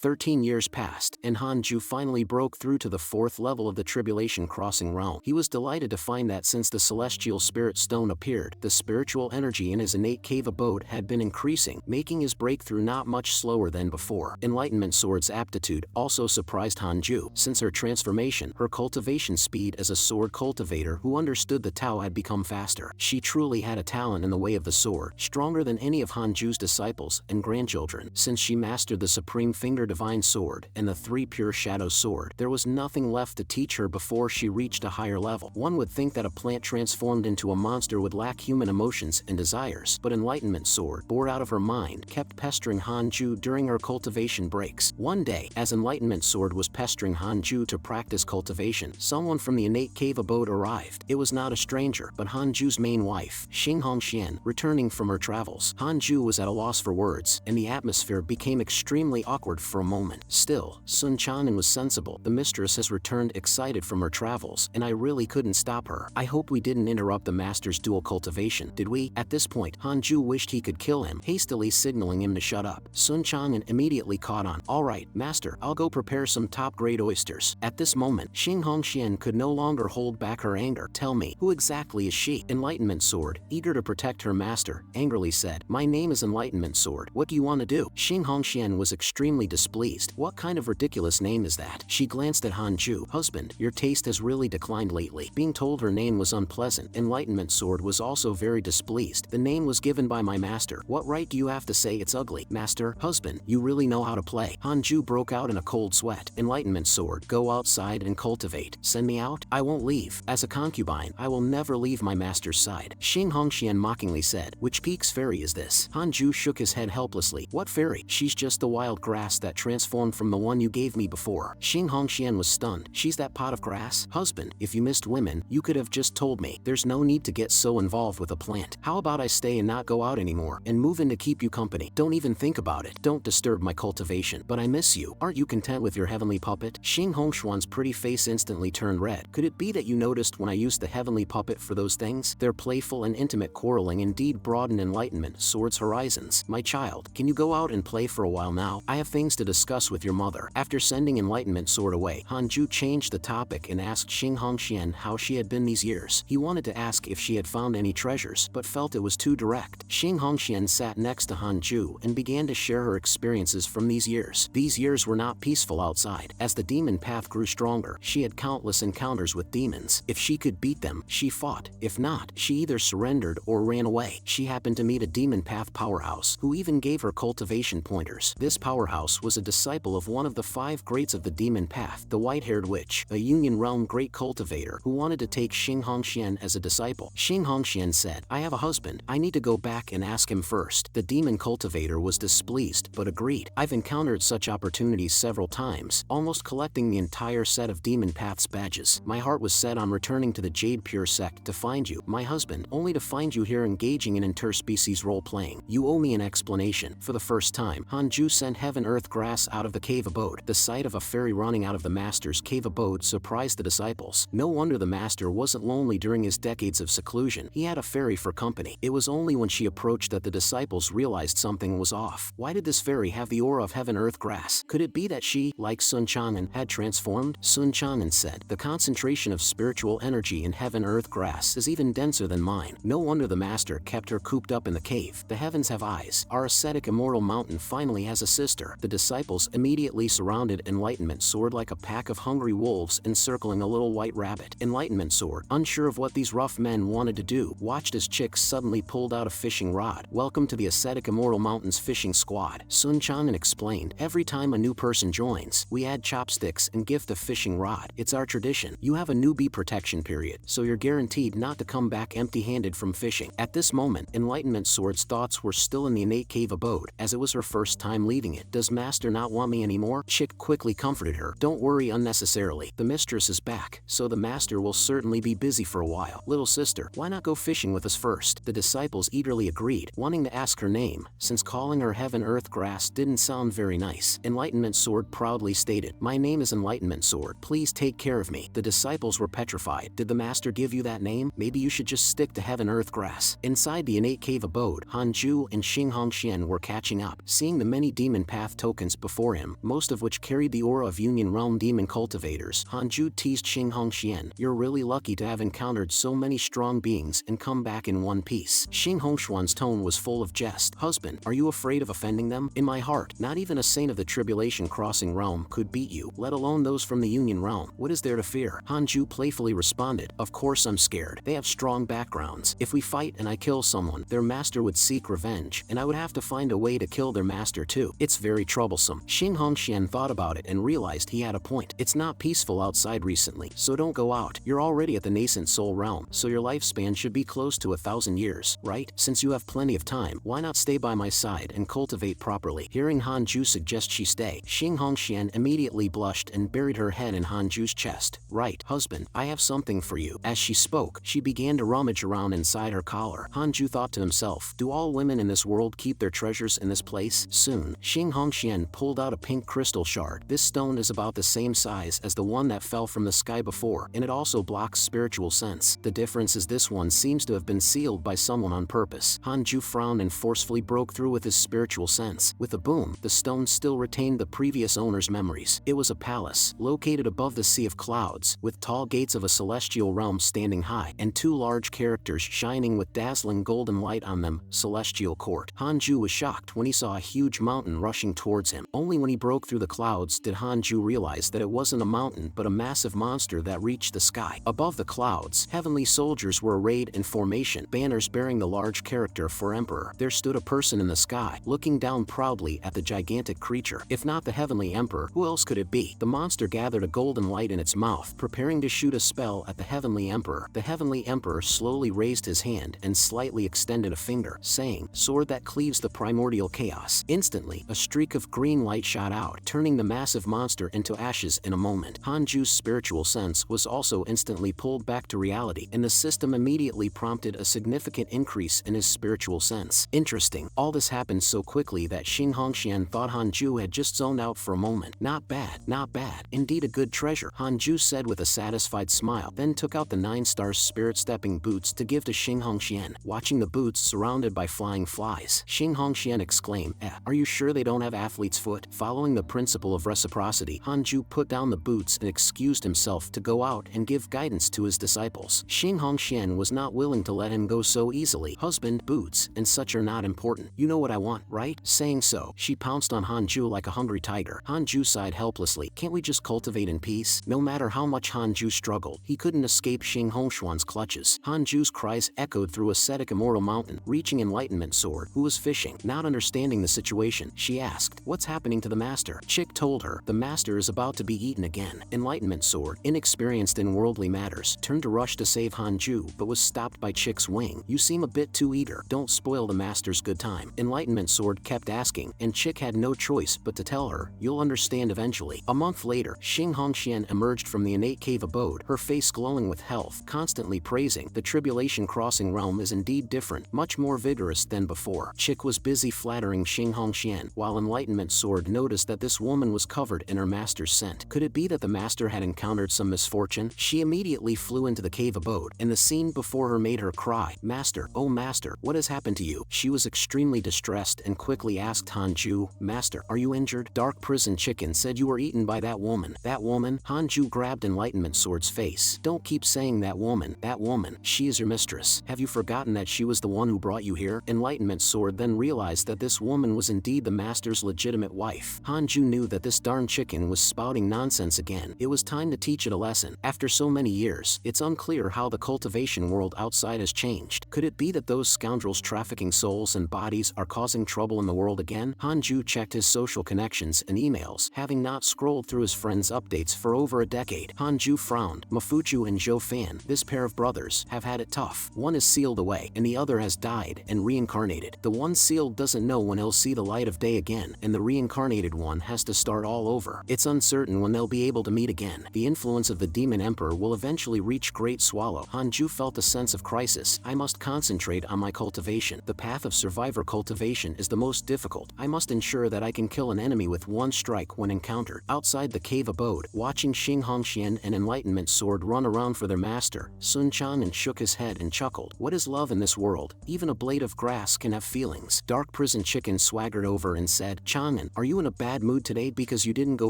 13 years passed, and Hanju finally broke through to the 4th level of the Tribulation Crossing realm. He was delighted to find that since the Celestial Spirit Stone appeared, the spiritual energy in his innate cave abode had been increasing, making his breakthrough not much slower than before. Enlightenment Sword's aptitude also surprised Hanju. Since her transformation, her cultivation speed as a sword cultivator who understood the Tao had become faster. She truly had a talent in the way of the sword, stronger than any of Hanju's disciples and grandchildren. Since she mastered the Supreme Finger Divine Sword and the 3 Pure Shadow Sword, there was nothing left to teach her before she reached a higher level. One would think that a plant transformed into a monster would lack human emotions and desires, but Enlightenment Sword, bored out of her mind, kept pestering Hanju during her cultivation breaks. One day, as Enlightenment Sword was pestering Hanju to practice cultivation, someone from the innate cave abode arrived. It was not a stranger, but Hanju's main wife, Xinghongxian, returning from her travels. Hanju was at a loss for words, and the atmosphere became extremely awkward for a moment. Still, Sun Chanen was sensible. The mistress has returned excited from her travels, and I really couldn't stop her. I hope we didn't interrupt the master's dual cultivation, did we? At this point, Hanju wished he could kill him, hastily signaling him to shut up. Sun Chanen immediately caught on. Alright, master, I'll go prepare some top-grade oysters. At this moment, Xinghongxian could no longer hold back her anger. Tell me, who exactly is she? Enlightenment Sword, eager to protect her master, angrily said, my name is Enlightenment Sword. What do you want to do? Xinghongxian was extremely displeased. What kind of ridiculous name is that? She glanced at Hanju. Husband, your taste has really declined lately. Being told her name was unpleasant, Enlightenment Sword was also very displeased. The name was given by my master. What right do you have to say it's ugly? Master, husband, you really know how to play. Hanju broke out in a cold sweat. Enlightenment Sword, go outside and cultivate. Send me out? I won't leave. As a concubine, I will never leave my master's side. Xinghongxian mockingly said, which peak's fairy is this? Hanju shook his head helplessly. What fairy? She's just the wild grass that transformed from the one you gave me before. Xinghongxian was stunned. She's that pot of grass? Husband, if you missed women, you could have just told me. There's no need to get so involved with a plant. How about I stay and not go out anymore, and move in to keep you company? Don't even think about it. Don't disturb my cultivation. But I miss you. Aren't you content with your heavenly puppet? Xinghongxuan's pretty face instantly turned red. Could it be that you noticed when I used the heavenly puppet for those things? Their playful and intimate quarreling indeed broadened Enlightenment Sword's horizons. My child, can you go out and play for a while now? I have things to discuss with your mother. After sending Enlightenment Sword away, Hanju changed the topic and asked Xinghongxian how she had been these years. He wanted to ask if she had found any treasures, but felt it was too direct. Xinghongxian sat next to Hanju and began to share her experiences from these years. These years were not peaceful outside. As the demon path grew stronger, she had countless encounters with demons. If she could beat them, she fought. If not, she either surrendered or ran away. She happened to meet a demon path powerhouse, who even gave her cultivation pointers. This powerhouse was a disciple of one of the 5 greats of the demon path, the white-haired witch, a Union Realm great cultivator who wanted to take Xinghongxian as a disciple. Xinghongxian said, I have a husband. I need to go back and ask him first. The demon cultivator was displeased, but agreed. I've encountered such opportunities several times, almost collecting the entire set of demon path's badges. My heart was set on returning to the Jade Pure sect to find you, my husband, only to find you here engaging in interspecies role-playing. You owe me an explanation. For the first time, Hanju sent Heaven Earth Grass out of the cave abode. The sight of a fairy running out of the master's cave abode surprised the disciples. No wonder the master wasn't lonely during his decades of seclusion. He had a fairy for company. It was only when she approached that the disciples realized something was off. Why did this fairy have the aura of Heaven Earth Grass? Could it be that she, like Sun Chanen, had transformed? Sun Chanen said, the concentration of spiritual energy in Heaven Earth Grass is even denser than mine. No wonder the master kept her cooped up in the cave. The heavens have eyes. Our ascetic immortal mountain finally has a sister. The disciples immediately surrounded Enlightenment Sword like a pack of hungry wolves encircling a little white rabbit. Enlightenment Sword, unsure of what these rough men wanted to do, watched as Chicks suddenly pulled out a fishing rod. Welcome to the ascetic immortal mountain's fishing squad. Sun Chanen explained, every time a new person joins, we add chopsticks and gift a fishing rod. It's our tradition. You have a newbie protection period, so you're guaranteed not to come back empty-handed from fishing. At this moment, Enlightenment Sword's thoughts were still in the innate cave abode, as it was her first time leaving it. Does master not want me anymore? Chick quickly comforted her. Don't worry unnecessarily. The mistress is back, so the master will certainly be busy for a while. Little sister, why not go fishing with us first? The disciples eagerly agreed, wanting to ask her name, since calling her Heaven Earth Grass didn't sound very nice. Enlightenment Sword proudly stated, my name is Enlightenment Sword. Please take care of me. The disciples were petrified. Did the master give you that name? Maybe you should just stick to Heaven Earth Grass. Inside the innate cave abode, Hanju and Xinghongxian were catching up. Seeing the many demon path tokens applicants before him, most of which carried the aura of Union Realm demon cultivators. Hanju teased Xing Hongxian, "You're really lucky to have encountered so many strong beings and come back in one piece." Xing Hongxuan's tone was full of jest. "Husband, are you afraid of offending them? In my heart, not even a saint of the Tribulation Crossing realm could beat you, let alone those from the Union Realm. What is there to fear?" Hanju playfully responded, "Of course I'm scared. They have strong backgrounds. If we fight and I kill someone, their master would seek revenge, and I would have to find a way to kill their master too. It's very troublesome." Xing Hongxian thought about it and realized he had a point. It's not peaceful outside recently, so don't go out. You're already at the nascent soul realm, so your lifespan should be close to 1,000 years, right? Since you have plenty of time, why not stay by my side and cultivate properly? Hearing Hanju suggest she stay, Xing Hongxian immediately blushed and buried her head in Hanju's chest. "Right, husband, I have something for you." As she spoke, she began to rummage around inside her collar. Hanju thought to himself, do all women in this world keep their treasures in this place? Soon, Xing Hongxian pulled out a pink crystal shard. This stone is about the same size as the one that fell from the sky before, and it also blocks spiritual sense. The difference is this one seems to have been sealed by someone on purpose. Hanju frowned and forcefully broke through with his spiritual sense. With a boom, the stone still retained the previous owner's memories. It was a palace, located above the sea of clouds, with tall gates of a celestial realm standing high, and two large characters shining with dazzling golden light on them, Celestial Court. Hanju was shocked when he saw a huge mountain rushing towards him. Only when he broke through the clouds did Hanju realize that it wasn't a mountain but a massive monster that reached the sky. Above the clouds, heavenly soldiers were arrayed in formation, banners bearing the large character for Emperor. There stood a person in the sky, looking down proudly at the gigantic creature. If not the heavenly emperor, who else could it be? The monster gathered a golden light in its mouth, preparing to shoot a spell at the heavenly emperor. The heavenly emperor slowly raised his hand and slightly extended a finger, saying, "Sword that cleaves the primordial chaos." Instantly, a streak of green light shot out, turning the massive monster into ashes in a moment. Hanju's spiritual sense was also instantly pulled back to reality, and the system immediately prompted a significant increase in his spiritual sense. Interesting. All this happened so quickly that Xing Hongxian thought Hanju had just zoned out for a moment. "Not bad, not bad. Indeed a good treasure," Hanju said with a satisfied smile, then took out the 9-star spirit stepping boots to give to Xing Hongxian. Watching the boots surrounded by flying flies, Xing Hongxian exclaimed, "Are you sure they don't have athlete's foot?" Following the principle of reciprocity, Hanju put down the boots and excused himself to go out and give guidance to his disciples. Xing Hongxian was not willing to let him go so easily. "Husband, boots and such are not important. You know what I want, right?" Saying so, she pounced on Hanju like a hungry tiger. Hanju sighed helplessly. "Can't we just cultivate in peace?" No matter how much Hanju struggled, he couldn't escape Xing Hongxuan's clutches. Hanju's cries echoed through ascetic immortal mountain, reaching Enlightenment Sword, who was fishing. Not understanding the situation, she asked, "What's happening to the master?" Chick told her, "The master is about to be eaten again." Enlightenment Sword, inexperienced in worldly matters, turned to rush to save Hanju, but was stopped by Chick's wing. "You seem a bit too eager. Don't spoil the master's good time." Enlightenment Sword kept asking, and Chick had no choice but to tell her, "You'll understand eventually." A month later, Xing Hongxian emerged from the innate cave abode, her face glowing with health, constantly praising, "The Tribulation Crossing realm is indeed different, much more vigorous than before." Chick was busy flattering Xing Hongxian, while Enlightenment Sword noticed that this woman was covered in her master's scent. Could it be that the master had encountered some misfortune? She immediately flew into the cave abode, and the scene before her made her cry, "Master, oh master, what has happened to you?" She was extremely distressed and quickly asked Hanju, "Master, are you injured?" "Dark Prison Chicken said you were eaten by that woman." "That woman?" Hanju grabbed Enlightenment Sword's face. "Don't keep saying that woman. That woman. She is your mistress. Have you forgotten that she was the one who brought you here?" Enlightenment Sword then realized that this woman was indeed the master's legitimate wife. Hanju knew that this darn chicken was spouting nonsense again. It was time to teach it a lesson. After so many years, it's unclear how the cultivation world outside has changed. Could it be that those scoundrels trafficking souls and bodies are causing trouble in the world again? Hanju checked his social connections and emails, having not scrolled through his friends' updates for over a decade. Hanju frowned. Mafuchu and Zhou Fan, this pair of brothers, have had it tough. One is sealed away, and the other has died and reincarnated. The one sealed doesn't know when he'll see the light of day again, and the reincarnated one has to start all over. It's uncertain when they'll be able to meet again. The influence of the Demon Emperor will eventually reach Great Swallow. Hanju felt a sense of crisis. "I must concentrate on my cultivation. The path of survivor cultivation is the most difficult. I must ensure that I can kill an enemy with one strike when encountered." Outside the cave abode, watching Xing Hongxian and Enlightenment Sword run around for their master, Sun Chan shook his head and chuckled. "What is love in this world? Even a blade of grass can have feelings." Dark Prison Chicken swaggered over and said, "Chan, Chang'an, are you in a bad mood today because you didn't go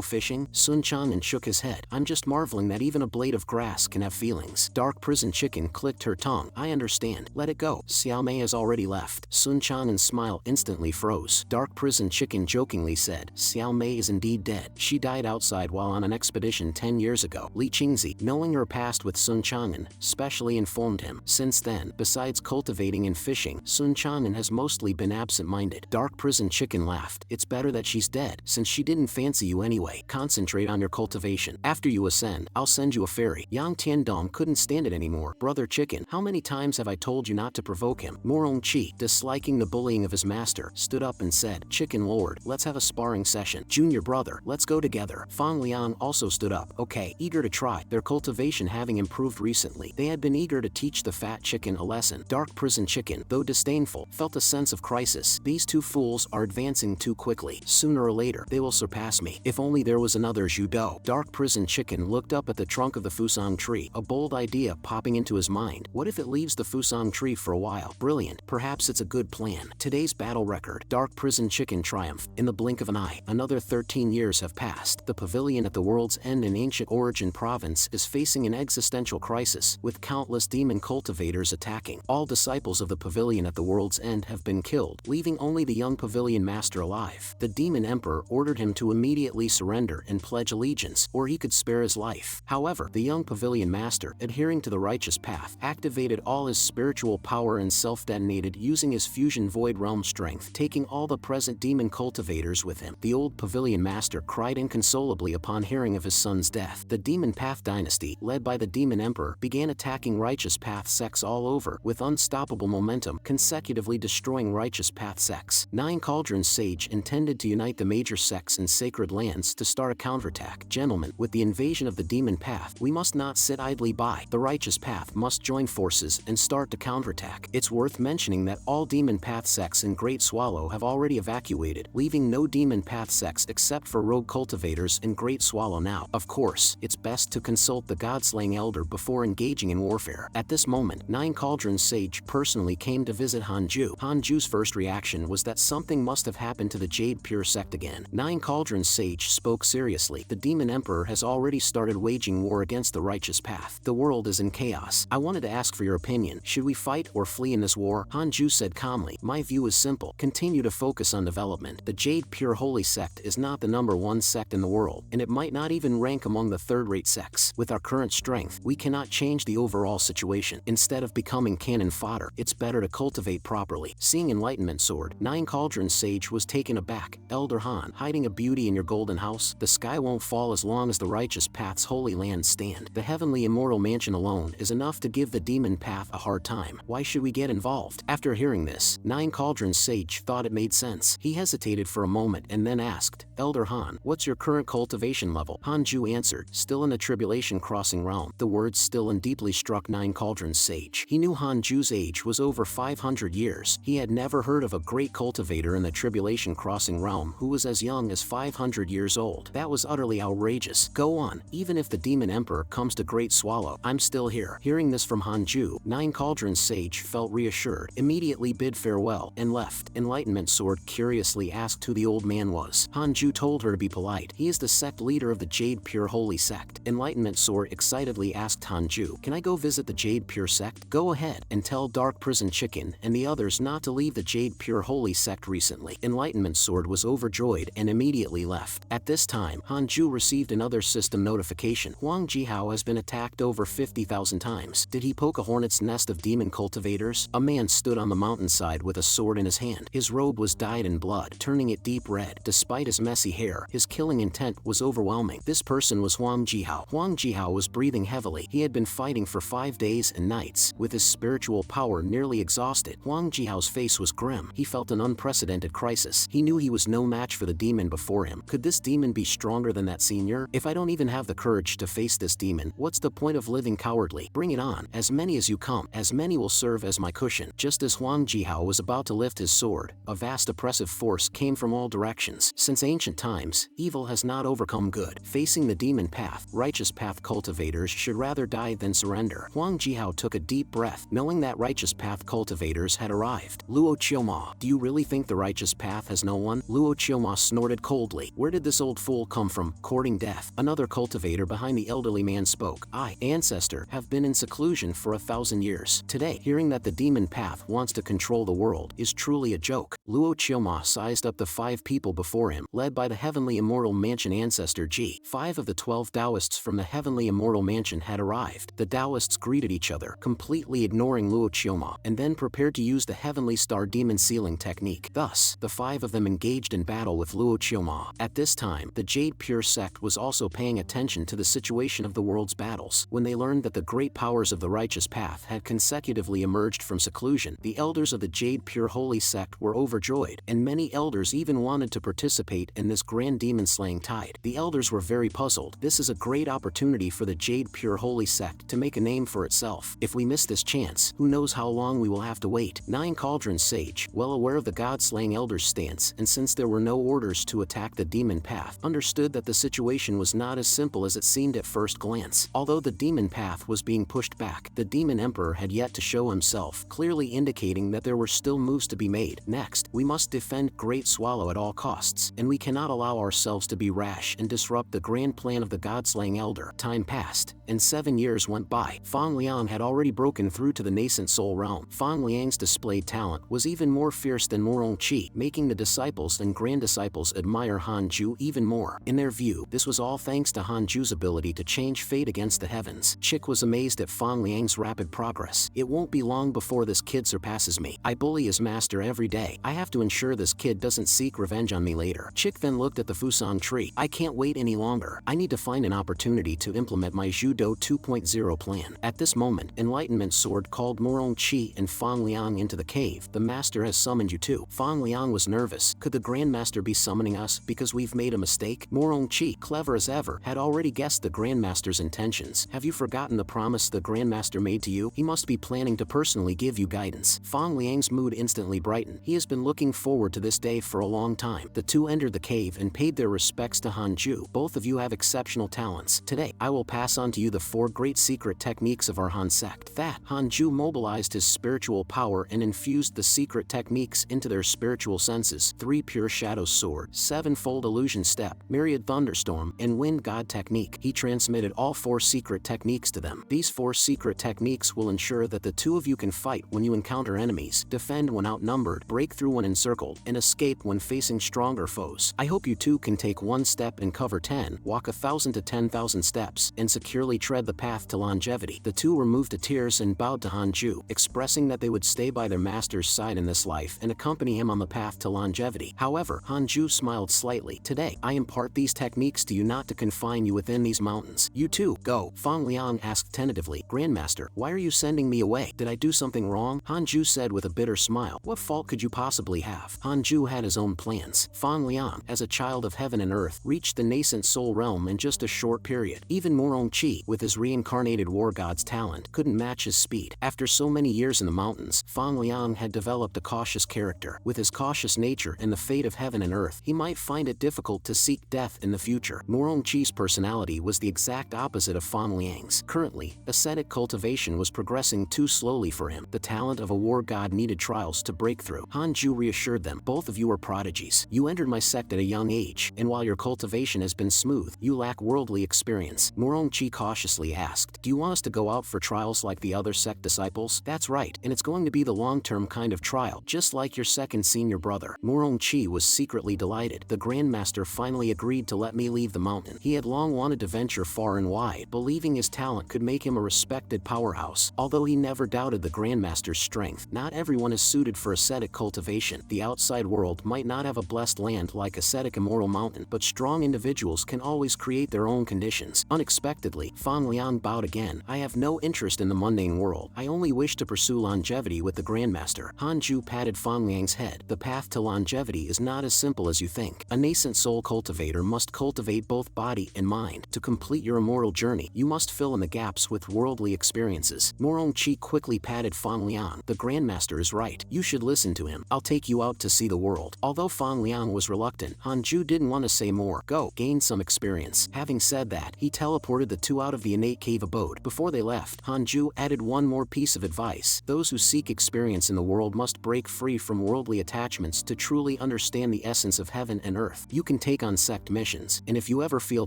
fishing? Sun Chang'an shook his head. I'm just marveling that even a blade of grass can have feelings. Dark Prison Chicken clicked her tongue. I understand. Let it go. Xiao Mei has already left. Sun Chang'an's smile instantly froze. Dark Prison Chicken jokingly said, Xiao Mei is indeed dead. She died outside while on an expedition 10 years ago. Li Qingzi, knowing her past with Sun Chang'an, specially informed him. Since then, besides cultivating and fishing, Sun Chang'an has mostly been absent-minded. Dark Prison Chicken laughed. It's better that she's dead, since she didn't fancy you anyway. Concentrate on your cultivation. After you ascend, I'll send you a fairy. Yang Tiandong couldn't stand it anymore. Brother Chicken, how many times have I told you not to provoke him? Morong Chi, disliking the bullying of his master, stood up and said, Chicken Lord, let's have a sparring session. Junior brother, let's go together. Fang Liang also stood up. Okay, eager to try. Their cultivation having improved recently, they had been eager to teach the fat chicken a lesson. Dark Prison Chicken, though disdainful, felt a sense of crisis. These two fools are advancing too quickly. Sooner or later, they will surpass me. If only there was another Zhu Do. Dark Prison Chicken looked up at the trunk of the Fusang tree, a bold idea popping into his mind. What if it leaves the Fusang tree for a while? Brilliant. Perhaps it's a good plan. Today's battle record. Dark Prison Chicken triumphed. In the blink of an eye, another 13 years have passed. The pavilion at the world's end in ancient Origin province is facing an existential crisis, with countless demon cultivators attacking. All disciples of the pavilion at the world's end have been killed, leaving only the young pavilion master alive. The demon emperor ordered him to immediately surrender and pledge allegiance, or he could spare his life. However, the young pavilion master, adhering to the righteous path, activated all his spiritual power and self-detonated using his fusion void realm strength, taking all the present demon cultivators with him. The old pavilion master cried inconsolably upon hearing of his son's death. The demon path dynasty, led by the demon emperor, began attacking righteous path sects all over, with unstoppable momentum, consecutively destroying righteous path sects. Nine Cauldrons Sage intended to unite the major sects and sacred lands to start a counterattack. Gentlemen, with the invasion of the demon path, we must not sit idly by. The righteous path must join forces and start to counterattack. It's worth mentioning that all demon path sects in Great Swallow have already evacuated, leaving no demon path sects except for rogue cultivators in Great Swallow now. Of course, it's best to consult the God-slaying elder before engaging in warfare. At this moment, Nine Cauldrons Sage personally came to visit Hanju. Hanju's first reaction was that something must have happened to the Jade Pure sect again. Nine Cauldrons Sage spoke seriously. The demon emperor has already started waging war against the righteous path. The world is in chaos. I wanted to ask for your opinion. Should we fight or flee in this war? Hanju said calmly. My view is simple. Continue to focus on development. The Jade Pure Holy Sect is not the #1 sect in the world, and it might not even rank among the third-rate sects. With our current strength, we cannot change the overall situation. Instead of becoming cannon fodder, it's better to cultivate properly. Seeing Enlightenment Sword, Nine Cauldrons Sage was taken aback. Elder Han, hiding a beauty in your golden house? The sky won't fall as long as the righteous path's holy lands stand. The heavenly immortal mansion alone is enough to give the demon path a hard time. Why should we get involved? After hearing this, Nine Cauldrons Sage thought it made sense. He hesitated for a moment and then asked, Elder Han, what's your current cultivation level? Hanju answered, still in the tribulation crossing realm. The words still and deeply struck Nine Cauldrons Sage. He knew Hanju's age was over 500 years. He had never heard of a great cultivator in the tribulation crossing realm who was as young as 500 years old. That was utterly outrageous. Go on, even if the demon emperor comes to Great Swallow, I'm still here. Hearing this from Hanju, Nine Cauldrons Sage felt reassured, immediately bid farewell, and left. Enlightenment Sword curiously asked who the old man was. Hanju told her to be polite. He is the sect leader of the Jade Pure Holy Sect. Enlightenment Sword excitedly asked Hanju, can I go visit the Jade Pure Sect? Go ahead, and tell Dark Prison Chicken and the others not to leave the Jade Pure Holy Sect recently. Enlightenment Sword was overjoyed and immediately left. At this time, Hanju received another system notification. Huang Jihao has been attacked over 50,000 times. Did he poke a hornet's nest of demon cultivators? A man stood on the mountainside with a sword in his hand. His robe was dyed in blood, turning it deep red. Despite his messy hair, his killing intent was overwhelming. This person was Huang Jihao. Huang Jihao was breathing heavily. He had been fighting for 5 days and nights, with his spiritual power nearly exhausted. Huang Jihao's face was grim. He felt an unprecedented crisis. He knew he was no match for the demon before him. Could this demon be stronger than that senior? If I don't even have the courage to face this demon, what's the point of living cowardly? Bring it on. As many as you come, as many will serve as my cushion. Just as Huang Jihao was about to lift his sword, a vast oppressive force came from all directions. Since ancient times, evil has not overcome good. Facing the demon path, righteous path cultivators should rather die than surrender. Huang Jihao took a deep breath, knowing that righteous path cultivators had arrived. Luo Qioma, do you really think the righteous path has no one? Luo Chioma snorted coldly. Where did this old fool come from, courting death? Another cultivator behind the elderly man spoke. I, ancestor, have been in seclusion for 1,000 years. Today, hearing that the demon path wants to control the world is truly a joke. Luo Chioma sized up the 5 people before him, led by the heavenly immortal mansion ancestor G. 5 of the 12 Taoists from the heavenly immortal mansion had arrived. The Taoists greeted each other, completely ignoring Luo Chioma, and then prepared to use the heavenly star demon sealing technique. Thus, the 5 of them engaged in battle with Luo Chioma. At this time, the Jade Pure sect was also paying attention to the situation of the world's battles. When they learned that the great powers of the righteous path had consecutively emerged from seclusion, the elders of the Jade Pure Holy sect were overjoyed, and many elders even wanted to participate in this grand demon-slaying tide. The elders were very puzzled. This is a great opportunity for the Jade Pure Holy sect to make a name for itself. If we miss this chance, who knows how long we will have to wait. 9 Cauldron Sage, well aware of the god-slaying elders' stance, and since there were no orders to attack the demon path, understood that the situation was not as simple as it seemed at first glance. Although the demon path was being pushed back, the demon emperor had yet to show himself, clearly indicating that there were still moves to be made. Next, we must defend Great Swallow at all costs, and we cannot allow ourselves to be rash and disrupt the grand plan of the god-slaying elder. Time passed, and 7 years went by. Fang Liang had already broken through to the nascent soul realm. Fang Liang's displayed talent was even more fierce than Morong Qi, making the disciples and grand disciples admire Hanju even more. In their view, this was all thanks to Hanju's ability to change fate against the heavens. Chick was amazed at Fang Liang's rapid progress. It won't be long before this kid surpasses me. I bully his master every day. I have to ensure this kid doesn't seek revenge on me later. Chick then looked at the Fusan tree. I can't wait any longer. I need to find an opportunity to implement my Judo 2.0 plan. At this moment, Enlightenment Sword called Morong Qi and Fang Liang into the cave. The master has summoned you too. Fang Liang was nervous. Could the Grandmaster be summoning us because we've made a mistake? Morong Qi, clever as ever, had already guessed the Grandmaster's intentions. Have you forgotten the promise the Grandmaster made to you? He must be planning to personally give you guidance. Fang Liang's mood instantly brightened. He has been looking forward to this day for a long time. The two entered the cave and paid their respects to Hanju. Both of you have exceptional talents. Today, I will pass on to you the 4 great secret techniques of our Han sect. That, Hanju mobilized his spiritual power and infused the secret techniques into their spiritual senses. 3 Pure Shadow Sword, 7-fold Illusion Step, Myriad Thunderstorm, and Wind God Technique. He transmitted all 4 secret techniques to them. These 4 secret techniques will ensure that the two of you can fight when you encounter enemies, defend when outnumbered, break through when encircled, and escape when facing stronger foes. I hope you too can take 1 step and cover 10, walk 1,000 to 10,000 steps, and securely tread the path to longevity. The two were moved to tears and bowed to Hanju, expressing that they would stay by their master's side in this life and accompany him on the path to longevity. However, Hanju smiled slightly. Today, I impart these techniques to you not to confine you within these mountains. You too, go. Fang Liang asked tentatively, Grandmaster, why are you sending me away? Did I do something wrong? Hanju said with a bitter smile. What fault could you possibly have? Hanju had his own plans. Fang Liang, as a child of heaven and earth, reached the nascent soul realm in just a short period. Even Morong Qi, with his reincarnated war god's talent, couldn't match his speed. After so many years in the mountains, Fang Liang had developed a cautious character. With his cautious nature and the fate of heaven and earth, he might find it difficult to seek death in the future. Morong Qi's personality was the exact opposite of Fang Liang's. Currently, ascetic cultivation was progressing too slowly for him. The talent of a war god needed trials to break through. Hanju reassured them, both of you are prodigies. You entered my sect at a young age, and while your cultivation has been smooth, you lack worldly experience. Morong Qi cautiously asked, do you want us to go out for trials like the other sect disciples? That's right, and it's going to be the long-term kind of trial, just like your second senior brother. Morong Qi was secretly delighted. The Grandmaster finally agreed to let me leave the mountain. He had long wanted to venture far and wide, believing his talent could make him a respected powerhouse. Although he never doubted the Grandmaster's strength, not everyone is suited for ascetic cultivation. The outside world might not have a blessed land like ascetic Immortal Mountain, but strong individuals can always create their own conditions. Unexpectedly, Fang Liang bowed again. I have no interest in the mundane world. I only wish to pursue longevity with the Grandmaster. Hanju patted Fang Liang's head. The path to longevity is not as simple as you think. A nascent soul cultivator must cultivate both body and mind. To complete your immortal journey, you must fill in the gaps with worldly experiences. Morong Qi quickly patted Fang Liang. The Grandmaster is right. You should listen to him. I'll take you out to see the world. Although Fang Liang was reluctant, Hanju didn't want to say more. Go, gain some experience. Having said that, he teleported the two out of the innate cave abode. Before they left, Hanju added one more piece of advice. Those who seek experience in the world must break free from worldly attachments to truly understand the essence of heaven and earth. You can take on sect missions, and if you ever feel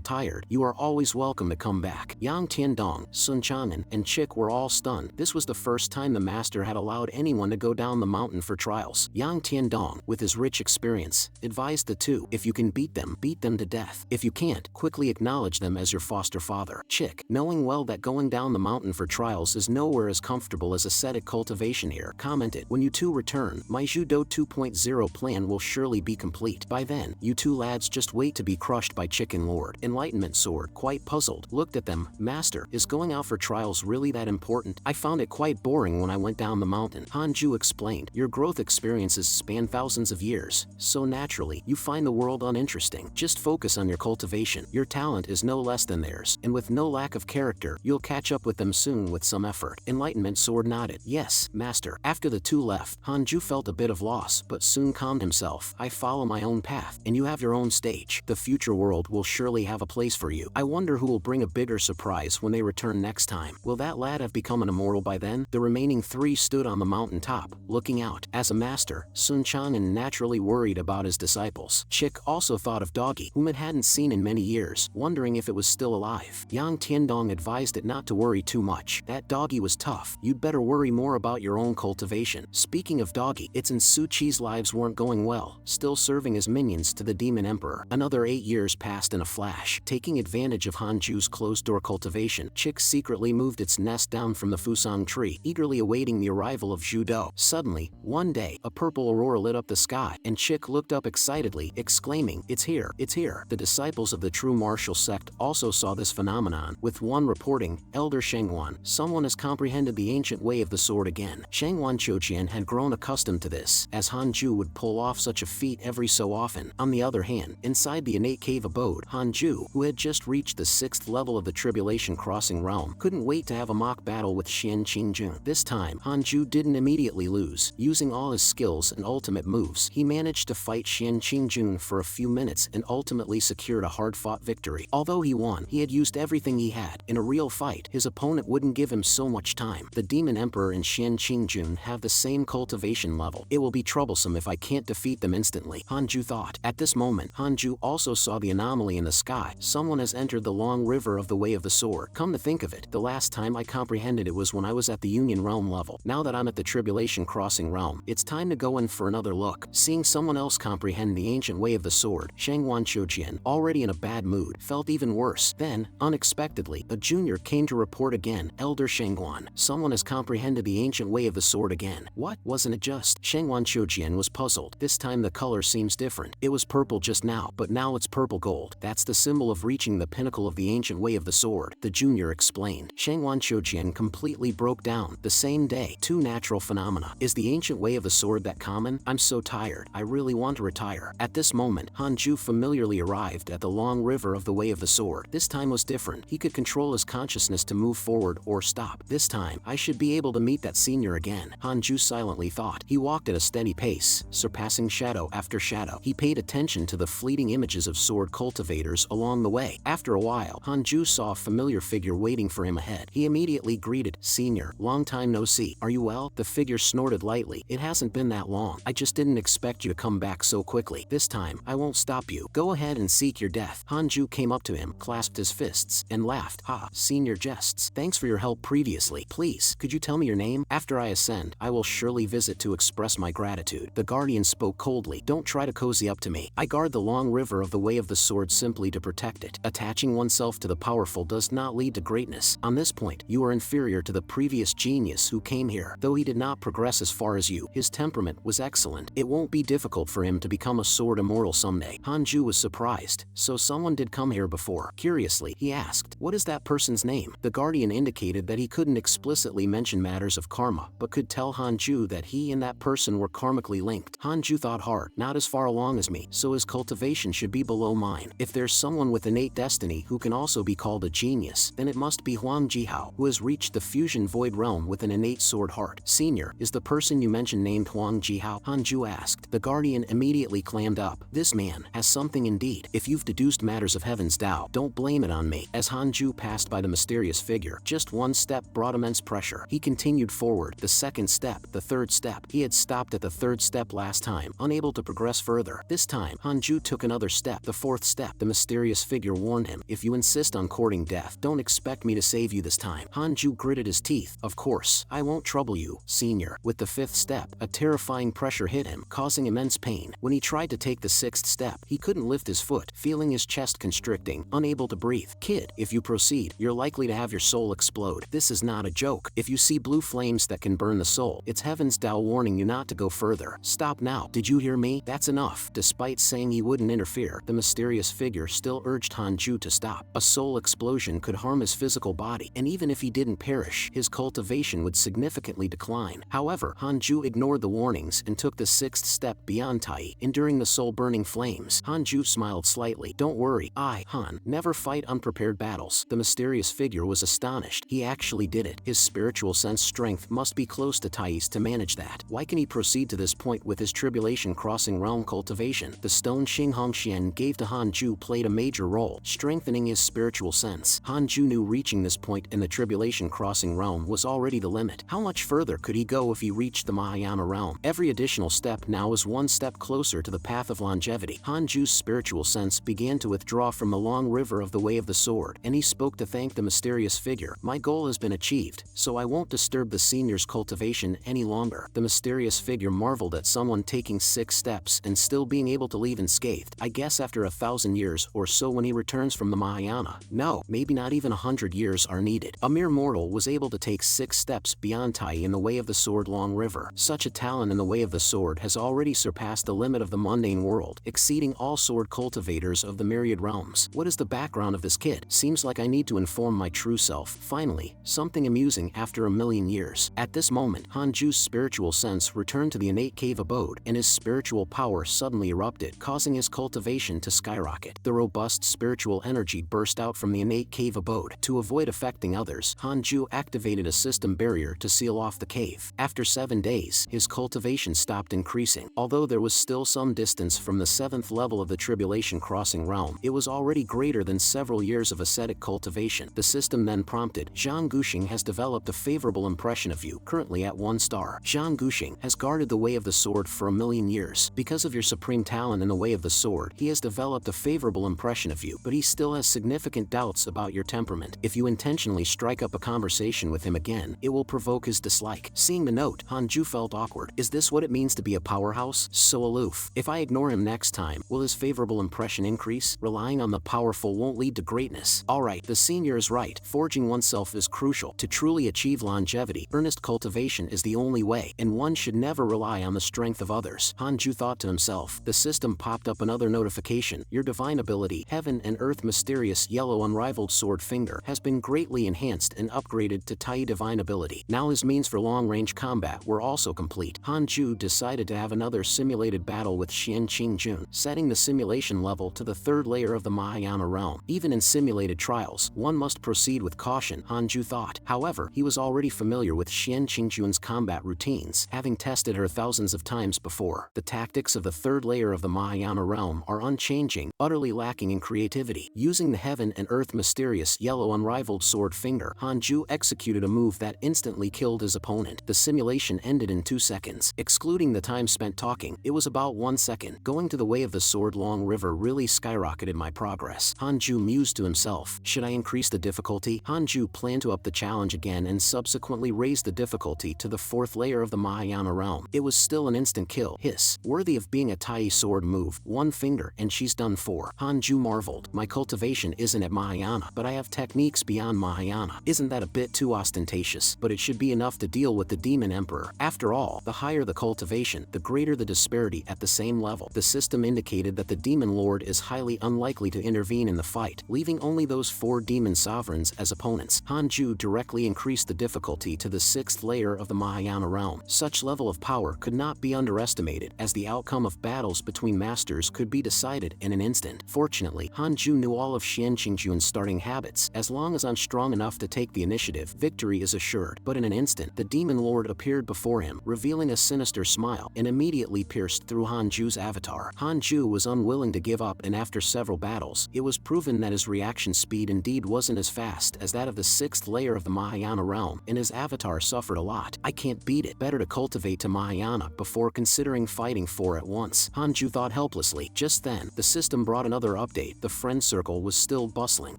tired, you are always welcome to come back. Yang Tiandong, Sun Chang'an, and Chick were all stunned. This was the first time the master had allowed anyone to go down the mountain for trials. Yang Tiandong, with his rich experience, advised the two, if you can beat them to death. If you can't, quickly acknowledge them as your foster father. Chick, knowing well that going down the mountain for trials is nowhere as comfortable as ascetic cultivation here, commented, when you two return, my Judo 2.0 plan will surely be complete. By then, you two lads just wait to be crushed by Chicken Lord. Enlightenment Sword, quite puzzled, looked at them. Master, is going out for trials really that important? I found it quite boring when I went down the mountain. Hanju explained, your growth experiences span thousands of years, so naturally, you find the world uninteresting. Just focus on your cultivation. Your talent is no less than theirs, and with no lack of character, you'll catch up with them soon with some effort. Enlightenment Sword nodded. Yes, master. After the two left, Hanju felt a bit of loss, but soon calmed himself. I follow my own path, and you have your own stage. The future world will surely have a place for you. I wonder who will bring a bigger surprise when they return next time. Will that lad have become an immortal by then? The remaining three stood on the mountain top, looking out. As a master, Sun Chang'an naturally worried about his disciples. Chick also thought of Doggy, whom it hadn't seen in many years, wondering if it was still alive. Yang Tiandong advised it not to worry too much. That Doggy was tough. You'd better worry more about your own cultivation. Speaking of Doggy, its and Suchi's lives weren't going well, still serving as minions to the Demon Emperor. Another 8 years passed in a flash. Taking advantage of Hanju's closed-door cultivation, Chick secretly moved its nest down from the Fusang tree, eagerly awaiting the arrival of Judo. Suddenly, one day, a purple aurora lit up the sky, and Chick looked up excitedly, exclaiming, it's here, it's here. The disciples of the true martial sect also saw this phenomenon, with one reporting, Elder Shengwan, someone has comprehended the ancient way of the sword again. Shengwan Chojian had grown accustomed to this, as Hanju would pull off such a feat every so often. On the other hand, inside the innate cave abode, Hanju, who had just reached the 6th level of the Tribulation Crossing realm, couldn't wait to have a mock battle with Xian Qingjun. This time, Hanju didn't immediately lose. Using all his skills and ultimate moves, he managed to fight Xian Qingjun for a few minutes and ultimately secured a hard-fought victory. Although he won, he had used everything he had. In a real fight, his opponent wouldn't give him so much time. The Demon Emperor and Xian Qingjun have the same cultivation level. It will be troublesome if I can't defeat them instantly, Hanju thought. At this moment, Hanju also saw the anomaly in the sky. Someone has entered the long river of the Way of the Sword. Come to think of it, the last time I comprehended it was when I was at the Union Realm level. Now that I'm at the Tribulation Crossing realm, it's time to go in for another look. Seeing someone else comprehend the ancient way of the sword, Shengwan Chojian, already in a bad mood, felt even worse. Then, unexpectedly, a junior came to report again, Elder Shengwan, someone has comprehended the ancient way of the sword again. What? Wasn't it just? Shengwan Chojian was puzzled. This time the color seems different. It was purple just now, but now it's purple gold. That's the symbol of reaching the pinnacle of the ancient way of the sword, the junior explained. Shengwan Chojian completely broke down. The same day, two natural phenomena. Is the ancient way of the sword that common? I'm so tired. I really want to retire. At this moment, Hanju familiarly arrived at the long river of the way of the sword. This time was different. He could control his consciousness to move forward or stop. This time, I should be able to meet that senior again, Hanju silently thought. He walked at a steady pace, surpassing shadow after shadow. He paid attention to the fleeting images of sword cultivators along the way. After a while, Hanju saw a familiar figure waiting for him ahead. He immediately greeted, Senior, long time no see. Are you well? The figure snorted lightly. It hasn't been that long. I just didn't expect you to come back so quickly. This time, I won't stop you. Go ahead and seek your death. Hanju came up to him, clasped his fists, and laughed. Ha, senior jests. Thanks for your help previously. Please, could you tell me your name? After I ascend, I will surely visit to express my gratitude. The guardian spoke coldly. Don't try to cozy up to me. I guard the long river of the way of the sword simply to protect it. Attaching oneself to the powerful does not lead to greatness. On this point, you are inferior to the previous genius who came here. Though he did not progress as far as you, his temperament was excellent. It won't be difficult for him to become a sword immortal someday. Hanju was surprised. So someone did come here before. Curiously, he asked, what is that person's name? The guardian indicated that he couldn't explicitly mention matters of karma, but could tell Hanju that he and that person were karmically linked. Hanju thought hard. Not as far along as me, so his cultivation should be below mine. If there's someone with innate destiny who can also be called a genius, then it must be Huang Jihao, who has reached the fusion void realm with an innate sword heart. Senior, is the person you mentioned named Huang Jihao? Ecchi how? Hanju asked. The guardian immediately clammed up. This man has something indeed. If you've deduced matters of heaven's Tao, don't blame it on me. As Hanju passed by the mysterious figure, just one step brought immense pressure. He continued forward, the second step, the third step. He had stopped at the third step last time, unable to progress further. This time, Hanju took another step, the fourth step. The mysterious figure warned him, if you insist on courting death, don't expect me to save you this time. Hanju gritted his teeth. Of course, I won't trouble you, senior. With the fifth step, a terrifying pressure hit him, causing immense pain. When he tried to take the sixth step, he couldn't lift his foot, feeling his chest constricting, unable to breathe. Kid, if you proceed, you're likely to have your soul explode. This is not a joke. If you see blue flames that can burn the soul, it's heaven's Tao warning you not to go further. Stop now. Did you hear me? That's enough. Despite saying he wouldn't interfere, the mysterious figure still urged Hanju to stop. A soul explosion could harm his physical body, and even if he didn't perish, his cultivation would significantly decline. However, Hanju ignored the warnings and took the sixth step beyond Tai, enduring the soul-burning flames. Hanju smiled slightly. Don't worry, Han, never fight unprepared battles. The mysterious figure was astonished. He actually did it. His spiritual sense strength must be close to Tai's to manage that. Why can he proceed to this point with his tribulation crossing realm cultivation? The stone Xinghongxian gave to Hanju played a major role, strengthening his spiritual sense. Hanju knew reaching this point in the tribulation crossing realm was already the limit. How much further could he go if he reached the Mahayana realm? Every additional step now was one step closer to the path of longevity. Hanju's spiritual sense began to withdraw from the long river of the way of the sword, and he spoke to thank the mysterious figure. My goal has been achieved, so I won't disturb the senior's cultivation any longer. The mysterious figure marveled at someone taking 6 steps and still being able to leave unscathed. I guess after 1,000 years or so when he returns from the Mahayana. No, maybe not even 100 years are needed. A mere mortal was able to take 6 steps beyond Tai in the way of the sword long river. Such a talent in the way of the sword has already surpassed the limit of the mundane world, exceeding all sword cultivators of the myriad realms. What is the background of this kid? Seems like I need to inform my true self. Finally, something amusing after 1,000,000 years. At this moment, Hanju's spiritual sense returned to the innate cave abode, and his spiritual power suddenly erupted, causing his cultivation to skyrocket. The robust spiritual energy burst out from the innate cave abode. To avoid affecting others, Hanju activated a system barrier to seal off the cave. After 7 days, his cultivation stopped increasing. Although there was still some distance from the 7th level of the tribulation crossing realm, it was already greater than several years of ascetic cultivation. The system then prompted, Zhang Guxing has developed a favorable impression of you, currently at 1 star. Zhang Guxing has guarded the way of the sword for 1,000,000 years. Because of your supreme talent in the way of the sword, he has developed a favorable impression of you, but he still has significant doubts about your temperament. If you intentionally strike up a conversation with him again, it will provoke his dislike. Seeing the note, Hanju felt awkward. Is this what it means to be a powerhouse? So aloof. If I ignore him next time, will his favorable impression increase? Relying on the powerful won't lead to greatness. Alright, the senior is right. Forging oneself is crucial. To truly achieve longevity, earnest cultivation is the only way, and one should never rely on the strength of others. Hanju thought to himself. The system popped up another notification. Your divine ability, Heaven and Earth Mysterious Yellow Unrivaled Sword Finger, has been greatly enhanced and upgraded to Tai Divine Ability. Now his means for long-range combat were also complete. Hanju decided to have another simulated battle with Xian Qingjun, setting the simulation level to the 3rd layer of the Mahayana realm. Even in simulated trials, one must proceed with caution, Hanju thought. However, he was already familiar with Xian Qingjun's combat routines, having tested her thousands of times before. The tactics of the 3rd layer of the Mahayana realm are unchanging, utterly lacking in creativity. Using the Heaven and Earth Mysterious Yellow Unrivaled Sword Finger, Hanju executed a move that instantly killed his opponent. The simulation ended in 2 seconds. Excluding the time spent talking, it was about 1 second. Going to the way of the sword long river really skyrocketed my progress. Hanju mused to himself. Should I increase the difficulty? Hanju planned to up the challenge again and subsequently raise the difficulty to the 4th layer of the Mahayana realm. It was still an instant kill. Hiss. Worthy of being a Tai sword move. 1 finger and she's done for. Hanju marveled. My cultivation isn't at Mahayana, but I have techniques beyond Mahayana. Isn't that a bit too ostentatious? But it should be enough to deal with the Demon Emperor. After all, the higher the cultivation, the greater the disparity at the same level. The system indicated that the Demon Lord is highly unlikely to intervene in the fight, leaving only those 4 demon sovereigns as opponents. Hanju directly increased the difficulty to the 6th layer of the Mahayana realm. Such level of power could not be underestimated, as the outcome of battles between masters could be decided in an instant. Fortunately, Hanju knew all of Xian Qingjun's starting habits. As long as I'm strong enough to take the initiative, victory is assured. But in an instant, the Demon Lord appeared before him, revealing a sinister smile and immediately pierced through Hanju's avatar. Hanju was unwilling to give up, and after several battles, it was proven that his reaction speed indeed wasn't as fast as that of the 6th layer of the Mahayana realm, and his avatar suffered a lot. I can't beat it. Better to cultivate to Mahayana before considering fighting 4 at once, Hanju thought helplessly. Just then, the system brought another update. The friend circle was still bustling.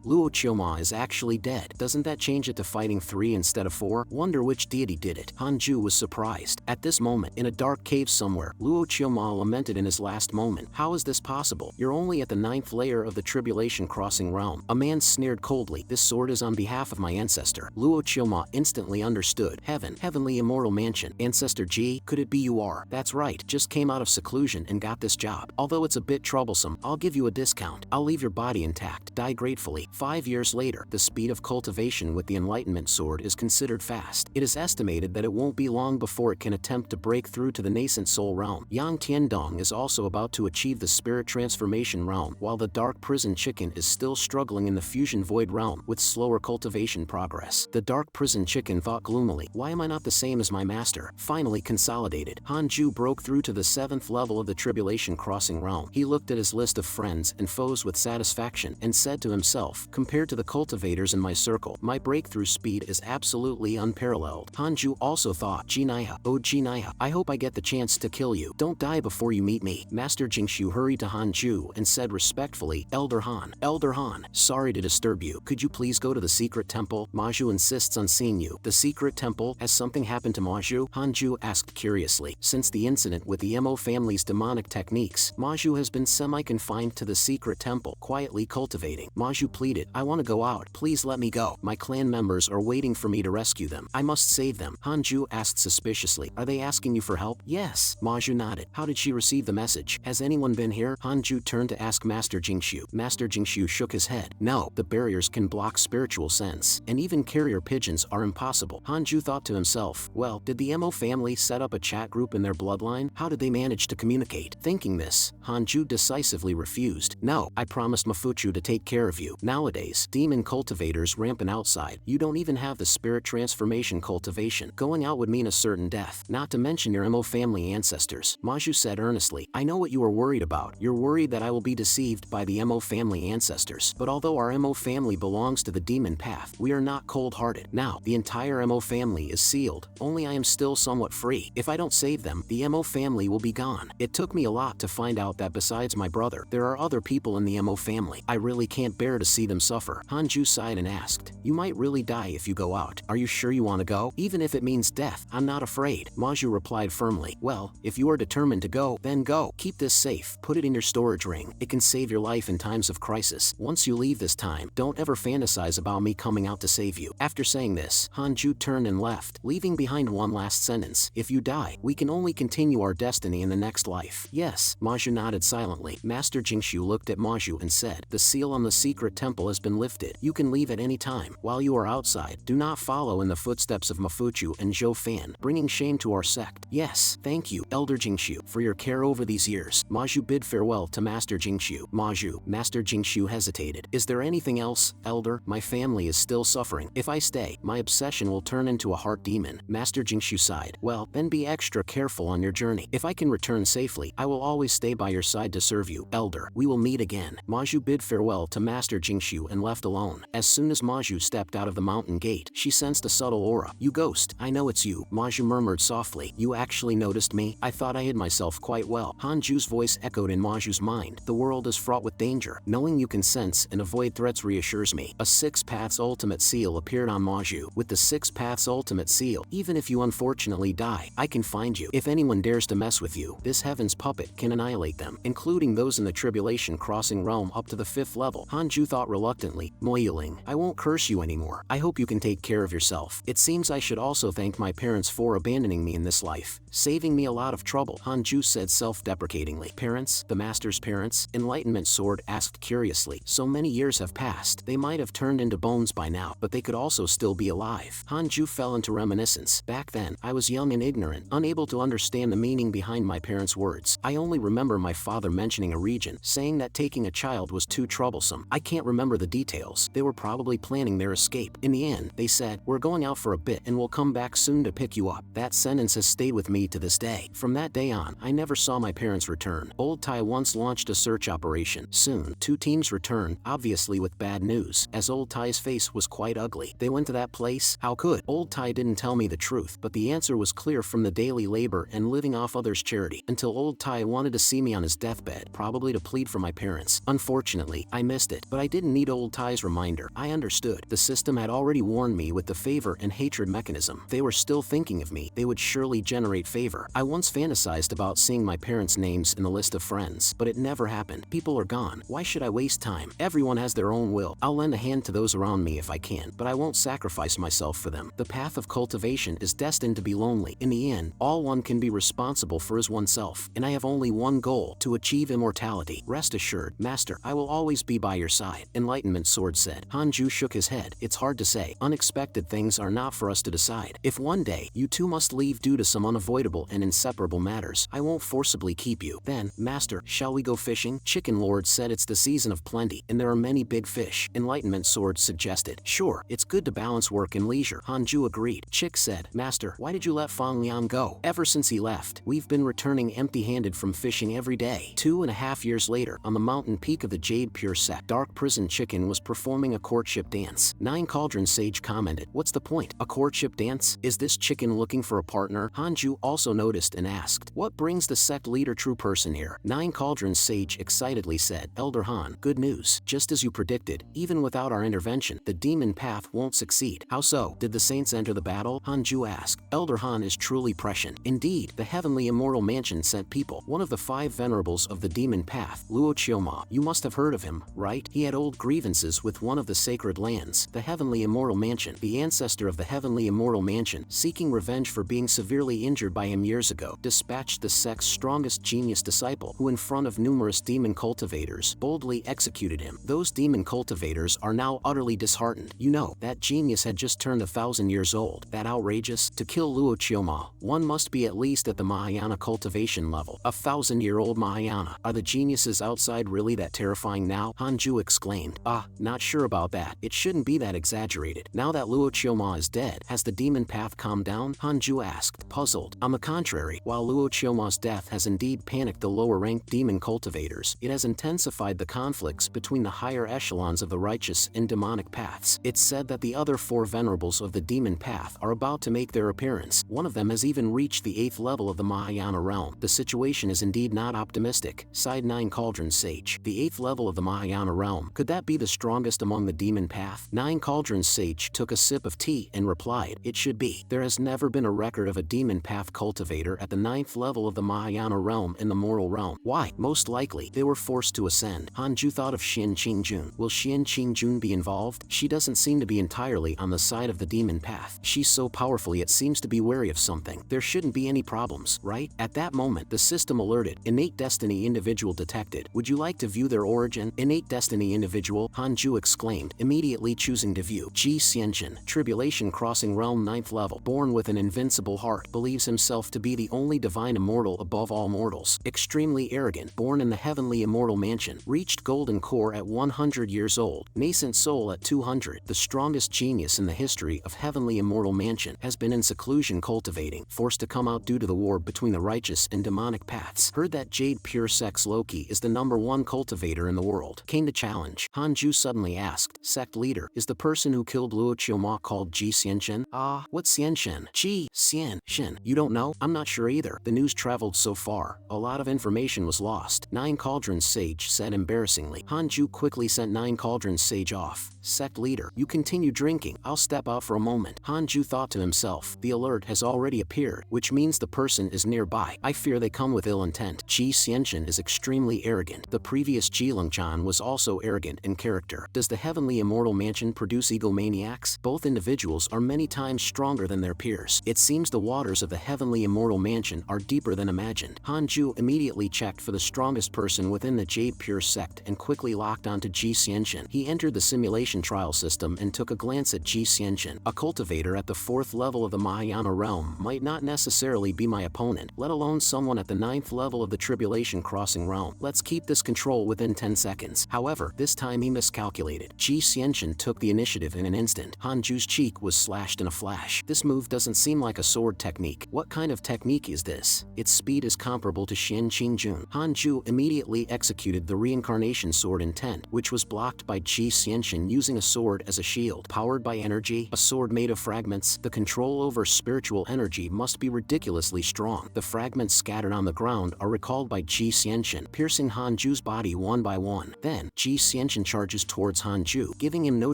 Luo Chioma is actually dead. Doesn't that change it to fighting 3 instead of 4? Wonder which deity did it. Hanju was surprised. At this moment, in a dark cave somewhere, Luo Chioma lamented in his last moment. How is this possible? You're only at the 9th layer of the tribulation crossing realm. A man sneered coldly. This sword is on behalf of my ancestor. Luo Chioma instantly understood. Heaven, heavenly immortal mansion. Ancestor G, could it be you are? That's right, just came out of seclusion and got this job. Although it's a bit troublesome, I'll give you a discount. I'll leave your body intact. Die gratefully. 5 years later, the speed of cultivation with the Enlightenment Sword is considered fast. It is estimated that it won't be long before it can attempt to break through to the nascent soul realm. Yang Tiandong is also about to achieve the spirit transformation realm, while the dark prison chicken is still struggling in the fusion void realm with slower cultivation progress. The dark prison chicken thought gloomily, why am I not the same as my master? Finally consolidated, Hanju broke through to the 7th level of the tribulation crossing realm. He looked at his list of friends and foes with satisfaction and said to himself, compared to the cultivators in my circle, my breakthrough speed is absolutely unparalleled. Hanju also thought, Jinaya, oh Jinaya, I hope I get the chance to kill you. Don't die before you meet me. Master Jingshu hurried to Hanju and said respectfully, Elder Han, sorry to disturb you. Could you please go to the secret temple? Maju insists on seeing you. The secret temple? Has something happened to Maju? Hanju asked curiously. Since the incident with the Mo family's demonic techniques, Maju has been semi-confined to the secret temple, quietly cultivating. Maju pleaded, I want to go out. Please let me go. My clan members are waiting for me to rescue them. I must save them. Hanju asked suspiciously, are they asking you for help? Yes. Maju nodded. How did she receive the message? Has anyone been here? Hanju turned to ask Master Jingshu. Master Jingshu shook his head. No, the barriers can block spiritual sense, and even carrier pigeons are impossible. Hanju thought to himself, well, did the Mo family set up a chat group in their bloodline? How did they manage to communicate? Thinking this, Hanju decisively refused. No, I promised Mafuchu to take care of you. Nowadays, demon cultivators rampant outside. You don't even have the spirit transformation cultivation. Going out would mean a certain death, not to mention your Mo family ancestors. Maju said earnestly, I know what you are worried about. You're worried that I will be deceived by the Mo family ancestors. But although our Mo family belongs to the demon path, we are not cold-hearted. Now, the entire Mo family is sealed, only I am still somewhat free. If I don't save them, the Mo family will be gone. It took me a lot to find out that besides my brother, there are other people in the Mo family. I really can't bear to see them suffer. Hanju sighed and asked, you might really die if you go out. Are you sure you want to go? Even if it means death, I'm not afraid. Maju replied firmly, well, if you are determined to go, then go. Keep this safe. Put it in your storage ring. It can save your life in times of crisis. Once you leave this time, don't ever fantasize about me coming out to save you. After saying this, Hanju turned and left, leaving behind one last sentence. If you die, we can only continue our destiny in the next life. Yes, Maju nodded silently. Master Jingshu looked at Maju and said, the seal on the secret temple has been lifted. You can leave at any time. While you are outside, do not follow in the footsteps of Mafuchu and Zhou Fan, bringing shame to our sect. Yes, thank you, Elder Jingshu, for your care over these years. Maju bid farewell to Master Jingshu. Maju, Master Jingshu hesitated. Is there anything else, Elder? My family is still suffering. If I stay, my obsession will turn into a heart demon. Master Jingshu sighed. Well, then be extra careful on your journey. If I can return safely, I will always stay by your side to serve you. Elder, we will meet again. Maju bid farewell to Master Jingshu and left alone. As soon as Maju stepped out of the mountain gate, she sensed a subtle aura. You ghost, I know it's you, Maju murmured softly. You actually noticed me? I thought I hid myself quite well. Hanju's voice echoed in Maju's mind. The world is fraught with danger. Knowing you can sense and avoid threats reassures me. A 6 Paths Ultimate Seal appeared on Maju. With the 6 Paths Ultimate Seal, even if you unfortunately die, I can find you. If anyone dares to mess with you, this heaven's puppet can annihilate them, including those in the tribulation crossing realm up to the 5th level. Hanju thought reluctantly, Moiling, I won't curse you anymore. I hope you can take care of yourself. It seems I should also thank my parents for abandoning me in this life, saving me a lot of trouble. Hanju said self-deprecatingly. Parents? The master's parents? Enlightenment Sword asked curiously. So many years have passed. They might have turned into bones by now, but they could also still be alive. Hanju fell into reminiscence. Back then, I was young and ignorant, unable to understand the meaning behind my parents' words. I only remember my father mentioning a region, saying that taking a child was too troublesome. I can't remember the details. They were probably planning their escape. In the end, they said, we're going out for a bit and we'll come back soon to pick you up. That sentence has stayed stayed with me to this day. From that day on, I never saw my parents return. Old Tai once launched a search operation. Soon, 2 teams returned, obviously with bad news, as Old Tai's face was quite ugly. They went to that place? How could? Old Tai didn't tell me the truth, but the answer was clear from the daily labor and living off others' charity, until Old Tai wanted to see me on his deathbed, probably to plead for my parents. Unfortunately, I missed it, but I didn't need Old Tai's reminder. I understood. The system had already warned me with the favor and hatred mechanism. They were still thinking of me. They would surely generate favor. I once fantasized about seeing my parents' names in the list of friends, but it never happened. People are gone. Why should I waste time? Everyone has their own will. I'll lend a hand to those around me if I can, but I won't sacrifice myself for them. The path of cultivation is destined to be lonely. In the end, all one can be responsible for is oneself, and I have only one goal: to achieve immortality. Rest assured, Master, I will always be by your side. Enlightenment Sword said. Hanju shook his head. It's hard to say. Unexpected things are not for us to decide. If one day, you too must leave due to some unavoidable and inseparable matters, I won't forcibly keep you. Then, Master, shall we go fishing? Chicken Lord said it's the season of plenty, and there are many big fish. Enlightenment Sword suggested. Sure, it's good to balance work and leisure. Hanju agreed. Chick said, Master, why did you let Fang Liang go? Ever since he left, we've been returning empty-handed from fishing every day. 2.5 years later, on the mountain peak of the Jade Pure Sect, Dark Prison Chicken was performing a courtship dance. Nine Cauldron Sage commented, what's the point? A courtship dance? Is this chicken looking for a partner? Hanju also noticed and asked, what brings the sect leader true person here? Nine Cauldron Sage excitedly said, Elder Han, good news. Just as you predicted, even without our intervention, the demon path won't succeed. How so? Did the saints enter the battle? Hanju asked. Elder Han is truly prescient. Indeed, the heavenly immortal mansion sent people. One of the 5 venerables of the demon path, Luo Chioma. You must have heard of him, right? He had old grievances with one of the sacred lands, the heavenly immortal mansion. The ancestor of the heavenly immortal mansion, seeking revenge for being severely injured by him years ago, dispatched the sect's strongest genius disciple, who in front of numerous demon cultivators, boldly executed him. Those demon cultivators are now utterly disheartened. You know, that genius had just turned 1,000 years old. That outrageous? To kill Luo Chioma, one must be at least at the Mahayana cultivation level. 1,000-year-old Mahayana. Are the geniuses outside really that terrifying now? Hanju exclaimed. Not sure about that. It shouldn't be that exaggerated. Now that Luo Chioma is dead, has the demon path calmed down? Hanju asked, puzzled. On the contrary, while Luo Chioma's death has indeed panicked the lower-ranked demon cultivators, it has intensified the conflicts between the higher echelons of the righteous and demonic paths. It's said that the other 4 venerables of the demon path are about to make their appearance. One of them has even reached the 8th level of the Mahayana realm. The situation is indeed not optimistic, sighed Nine Cauldron Sage. The 8th level of the Mahayana realm, could that be the strongest among the demon path? Nine Cauldron Sage took a sip of tea and replied, it should be. There has never been a record of a demon path cultivator at the 9th level of the Mahayana realm in the moral realm. Why? Most likely, they were forced to ascend. Hanju thought of Xian Qingjun. Will Xian Qingjun be involved? She doesn't seem to be entirely on the side of the demon path. She's so powerful yet seems to be wary of something. There shouldn't be any problems, right? At that moment, the system alerted. Innate Destiny individual detected. Would you like to view their origin? Innate Destiny individual, Hanju exclaimed, immediately choosing to view. Ji Xianjin, Tribulation Crossing Realm 9th level, born with an invincible heart, believes himself to be the only divine immortal above all mortals. Extremely arrogant, born in the heavenly immortal mansion, reached golden core at 100 years old, nascent soul at 200. The strongest genius in the history of heavenly immortal mansion has been in seclusion cultivating, forced to come out due to the war between the righteous and demonic paths. Heard that Jade Pure Sect's Loki is the #1 cultivator in the world. Came to challenge. Hanju suddenly asked, sect leader, is the person who killed Luo Chioma called Ji Xianchen? What's Xianchen? Ji Xianchen. You don't know? I'm not sure either. The news traveled so far, a lot of information was lost. Nine Cauldron Sage said embarrassingly. Hanju quickly sent Nine Cauldron Sage off. Sect leader, you continue drinking. I'll step out for a moment. Hanju thought to himself, the alert has already appeared, which means the person is nearby. I fear they come with ill intent. Ji Xianchen is extremely arrogant. The previous Ji Longchan was also arrogant in character. Does the heavenly immortal mansion produce egomaniacs? Both individuals are many times stronger than their peers. It seems the waters of the heavenly immortal mansion are deeper than imagined. Hanju immediately checked for the strongest person within the Jade Pure sect and quickly locked onto Ji Xianchen. He entered the simulation trial system and took a glance at Ji Xianchen. A cultivator at the 4th level of the Mahayana realm might not necessarily be my opponent, let alone someone at the 9th level of the Tribulation Crossing realm. Let's keep this control within 10 seconds. However, this time he miscalculated. Ji Xianchen took the initiative in an instant. Hanju's cheek was slashed in a flash. This move doesn't seem like a sword technique. technique. What kind of technique is this? Its speed is comparable to Shin Qingjun. Hanju immediately executed the reincarnation sword intent, which was blocked by Ji Xianxin using a sword as a shield. Powered by energy, a sword made of fragments, the control over spiritual energy must be ridiculously strong. The fragments scattered on the ground are recalled by Ji Xianxin, piercing Hanju's body one by one. Then, Ji Xianxin charges towards Hanju, giving him no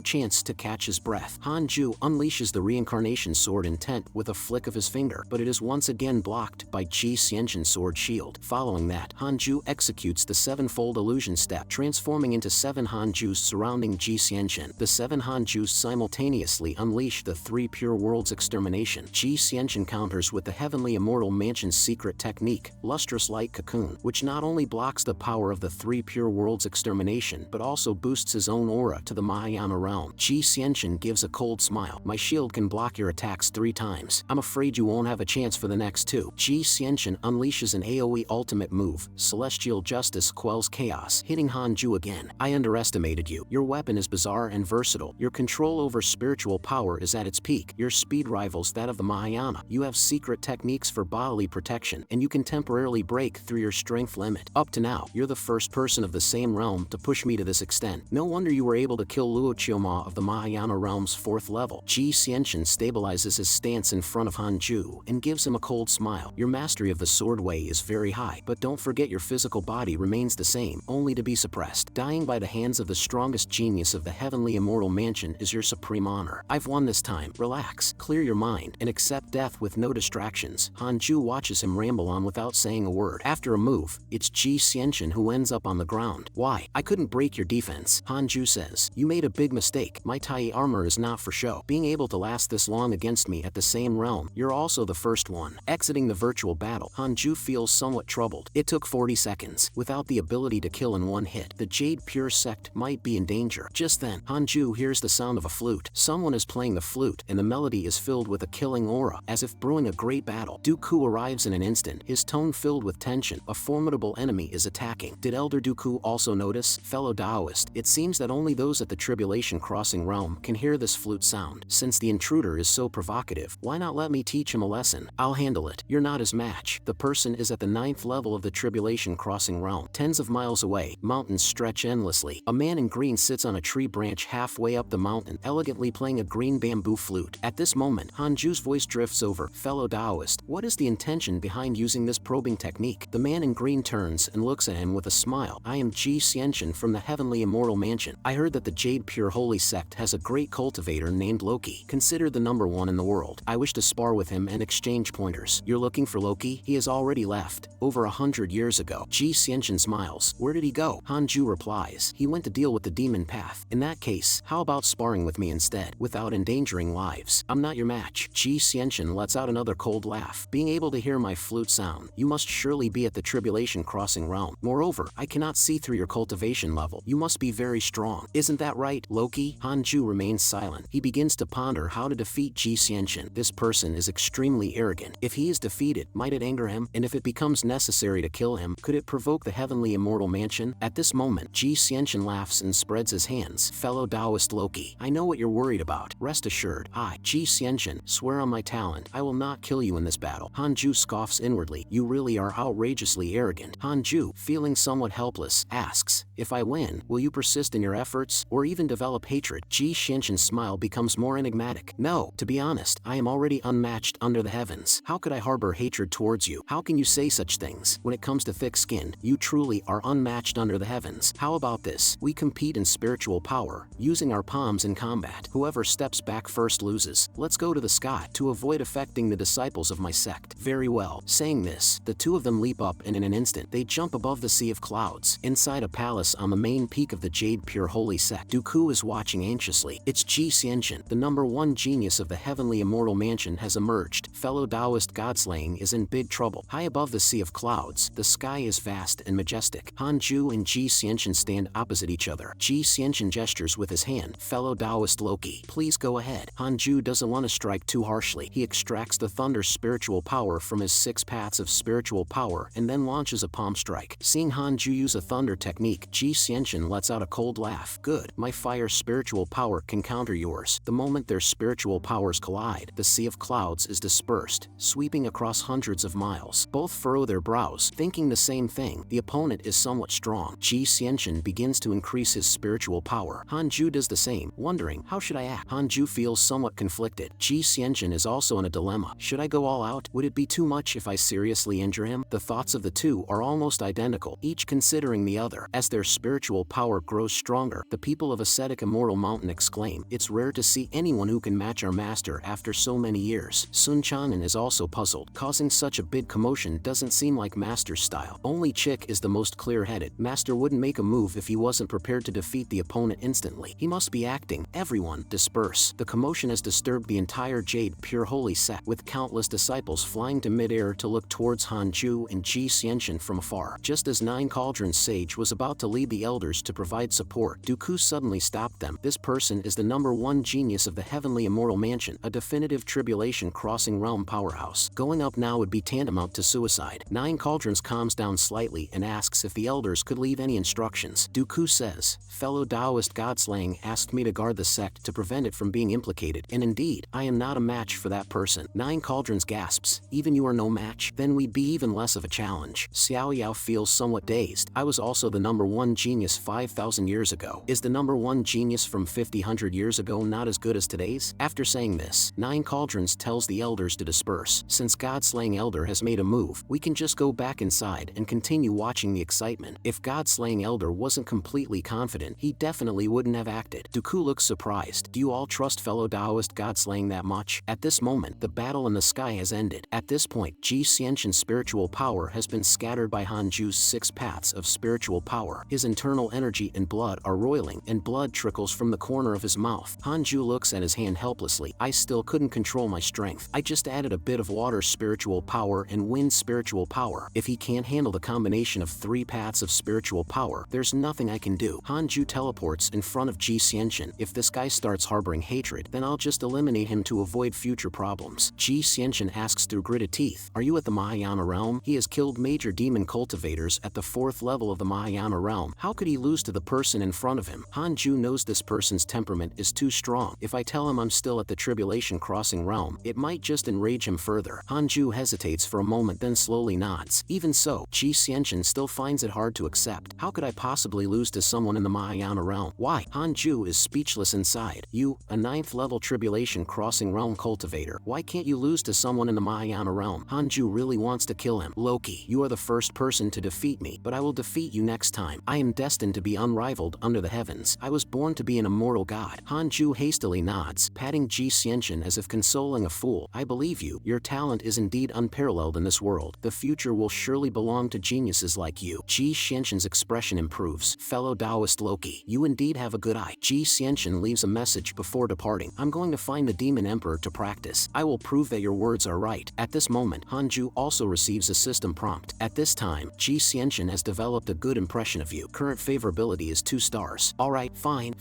chance to catch his breath. Hanju unleashes the reincarnation sword intent with a flick of his finger, but it is once again blocked by Ji Xianxin's sword shield. Following that, Hanju executes the sevenfold illusion step, transforming into 7 Hanjus surrounding Ji Xianxin. The 7 Hanjus simultaneously unleash the 3 pure worlds extermination. Ji Xianxin counters with the heavenly immortal mansion's secret technique, lustrous light cocoon, which not only blocks the power of the 3 pure worlds extermination but also boosts his own aura to the Mahayana realm. Ji Xianxin gives a cold smile. My shield can block your attacks 3 times. I'm afraid you won't have a chance for the next 2. Ji Xianxin unleashes an AoE ultimate move, Celestial Justice quells chaos, hitting Hanju again. I underestimated you. Your weapon is bizarre and versatile. Your control over spiritual power is at its peak. Your speed rivals that of the Mahayana. You have secret techniques for bodily protection, and you can temporarily break through your strength limit. Up to now, you're the first person of the same realm to push me to this extent. No wonder you were able to kill Luo Chioma of the Mahayana realm's 4th level. Ji Xianxin stabilizes his stance in front of Hanju and gives him a cold smile. Your mastery of the sword way is very high, but don't forget your physical body remains the same, only to be suppressed. Dying by the hands of the strongest genius of the heavenly immortal mansion is your supreme honor. I've won this time. Relax, clear your mind, and accept death with no distractions. Hanju watches him ramble on without saying a word. After a move, it's Ji Xianxin who ends up on the ground. Why? I couldn't break your defense. Hanju says, you made a big mistake. My Tai armor is not for show. Being able to last this long against me at the same realm, you're also the first one. Exiting the virtual battle, Hanju feels somewhat troubled. It took 40 seconds. Without the ability to kill in one hit, the Jade Pure sect might be in danger. Just then, Hanju hears the sound of a flute. Someone is playing the flute, and the melody is filled with a killing aura, as if brewing a great battle. Dooku arrives in an instant, his tone filled with tension. A formidable enemy is attacking. Did Elder Dooku also notice? Fellow Taoist, it seems that only those at the Tribulation Crossing realm can hear this flute sound. Since the intruder is so provocative, why not let me teach him a lesson? I'll handle it. You're not his match. The person is at the 9th level of the Tribulation Crossing realm. Tens of miles away, mountains stretch endlessly. A man in green sits on a tree branch halfway up the mountain, elegantly playing a green bamboo flute. At this moment, Hanju's voice drifts over. Fellow Taoist, what is the intention behind using this probing technique? The man in green turns and looks at him with a smile. I am Ji Xianxin from the Heavenly Immortal Mansion. I heard that the Jade Pure Holy Sect has a great cultivator named Loki, considered the #1 in the world. I wish to spar with him and exchange pointers. You're looking for Loki? He has already left, over 100 years ago. Ji Xianxin smiles. Where did he go? Hanju replies. He went to deal with the demon path. In that case, how about sparring with me instead, without endangering lives? I'm not your match. Ji Xianxin lets out another cold laugh. Being able to hear my flute sound, you must surely be at the Tribulation Crossing realm. Moreover, I cannot see through your cultivation level. You must be very strong. Isn't that right, Loki? Hanju remains silent. He begins to ponder how to defeat Ji Xianxin. This person is extremely arrogant. If he is defeated, might it anger him? And if it becomes necessary to kill him, could it provoke the Heavenly Immortal Mansion? At this moment, Ji Xianxin laughs and spreads his hands. Fellow Taoist Loki, I know what you're worried about. Rest assured, I, Ji Xianxin, swear on my talent, I will not kill you in this battle. Hanju scoffs inwardly. You really are outrageously arrogant. Hanju, feeling somewhat helpless, asks, if I win, will you persist in your efforts, or even develop hatred? Ji Xianxin's smile becomes more enigmatic. No, to be honest, I am already unmatched under the heavens. How could I harbor hatred towards you? How can you say such things? When it comes to thick skin, you truly are unmatched under the heavens. How about this? We compete in spiritual power, using our palms in combat. Whoever steps back first loses. Let's go to the sky, to avoid affecting the disciples of my sect. Very well. Saying this, the two of them leap up and in an instant, they jump above the sea of clouds. Inside a palace on the main peak of the Jade Pure Holy Sect, Dooku is watching anxiously. It's Ji Xianxin, the #1 genius of the Heavenly Immortal Mansion, has emerged. Fellow Taoist godslaying is in big trouble. High above the sea of clouds, the sky is vast and majestic. Hanju and Ji Xianxin stand opposite each other. Ji Xianxin gestures with his hand. Fellow Taoist Loki, please go ahead. Hanju doesn't want to strike too harshly. He extracts the thunder spiritual power from his 6 paths of spiritual power and then launches a palm strike. Seeing Hanju use a thunder technique, Ji Xianxin lets out a cold laugh. Good, my fire spiritual power can counter yours. The moment their spiritual powers collide, the sea of clouds is dispersed burst, sweeping across hundreds of miles. Both furrow their brows, thinking the same thing. The opponent is somewhat strong. Ji Xianxin begins to increase his spiritual power. Hanju does the same, wondering, how should I act? Hanju feels somewhat conflicted. Ji Xianxin is also in a dilemma. Should I go all out? Would it be too much if I seriously injure him? The thoughts of the two are almost identical, each considering the other. As their spiritual power grows stronger, the people of ascetic Immortal Mountain exclaim, it's rare to see anyone who can match our master after so many years. Sun Chanen is also puzzled. Causing such a big commotion doesn't seem like Master's style. Only Chick is the most clear-headed. Master wouldn't make a move if he wasn't prepared to defeat the opponent instantly. He must be acting. Everyone, disperse. The commotion has disturbed the entire Jade Pure Holy sect, with countless disciples flying to midair to look towards Hanju and Ji Xianxin from afar. Just as Nine Cauldrons Sage was about to lead the elders to provide support, Dooku suddenly stopped them. This person is the #1 genius of the Heavenly Immortal Mansion, a definitive tribulation-crossing realm powerhouse. Going up now would be tantamount to suicide. Nine Cauldrons calms down slightly and asks if the elders could leave any instructions. Dooku says, fellow Taoist godslaying asked me to guard the sect to prevent it from being implicated, and indeed, I am not a match for that person. Nine Cauldrons gasps, even you are no match? Then we'd be even less of a challenge. Xiao Yao feels somewhat dazed. I was also the #1 genius 5,000 years ago. Is the #1 genius from 50-100 years ago not as good as today's? After saying this, Nine Cauldrons tells the elders to disperse. Since God-slaying elder has made a move, we can just go back inside and continue watching the excitement. If God-slaying elder wasn't completely confident, he definitely wouldn't have acted. Dooku looks surprised. Do you all trust fellow Taoist God-slaying that much? At this moment, the battle in the sky has ended. At this point, Ji Xianxin's spiritual power has been scattered by Hanju's 6 paths of spiritual power. His internal energy and blood are roiling, and blood trickles from the corner of his mouth. Hanju looks at his hand helplessly. I still couldn't control my strength. I just added a bit of water spiritual power and wind spiritual power. If he can't handle the combination of 3 paths of spiritual power, there's nothing I can do. Hanju teleports in front of Ji Xianxin. If this guy starts harboring hatred, then I'll just eliminate him to avoid future problems. Ji Xianxin asks through gritted teeth, are you at the Mahayana realm? He has killed major demon cultivators at the 4th level of the Mahayana realm. How could he lose to the person in front of him? Hanju knows this person's temperament is too strong. If I tell him I'm still at the tribulation crossing realm, it might just enrage him further. Hanju hesitates for a moment, then slowly nods. Even so, Ji Xianxin still finds it hard to accept. How could I possibly lose to someone in the Mahayana realm? Why? Hanju is speechless inside. You, a 9th level tribulation crossing realm cultivator. Why can't you lose to someone in the Mahayana realm? Hanju really wants to kill him. Loki, you are the first person to defeat me, but I will defeat you next time. I am destined to be unrivaled under the heavens. I was born to be an immortal god. Hanju hastily nods, patting Ji Xianxin as if consoling a fool. I believe you. Your talent is indeed unparalleled in this world. The future will surely belong to geniuses like you. Ji Xianxin's expression improves. Fellow Taoist Loki, you indeed have a good eye. Ji Xianxin leaves a message before departing. I'm going to find the Demon Emperor to practice. I will prove that your words are right. At this moment, Hanju also receives a system prompt. At this time, Ji Xianxin has developed a good impression of you. Current favorability is 2 stars. Alright, fine.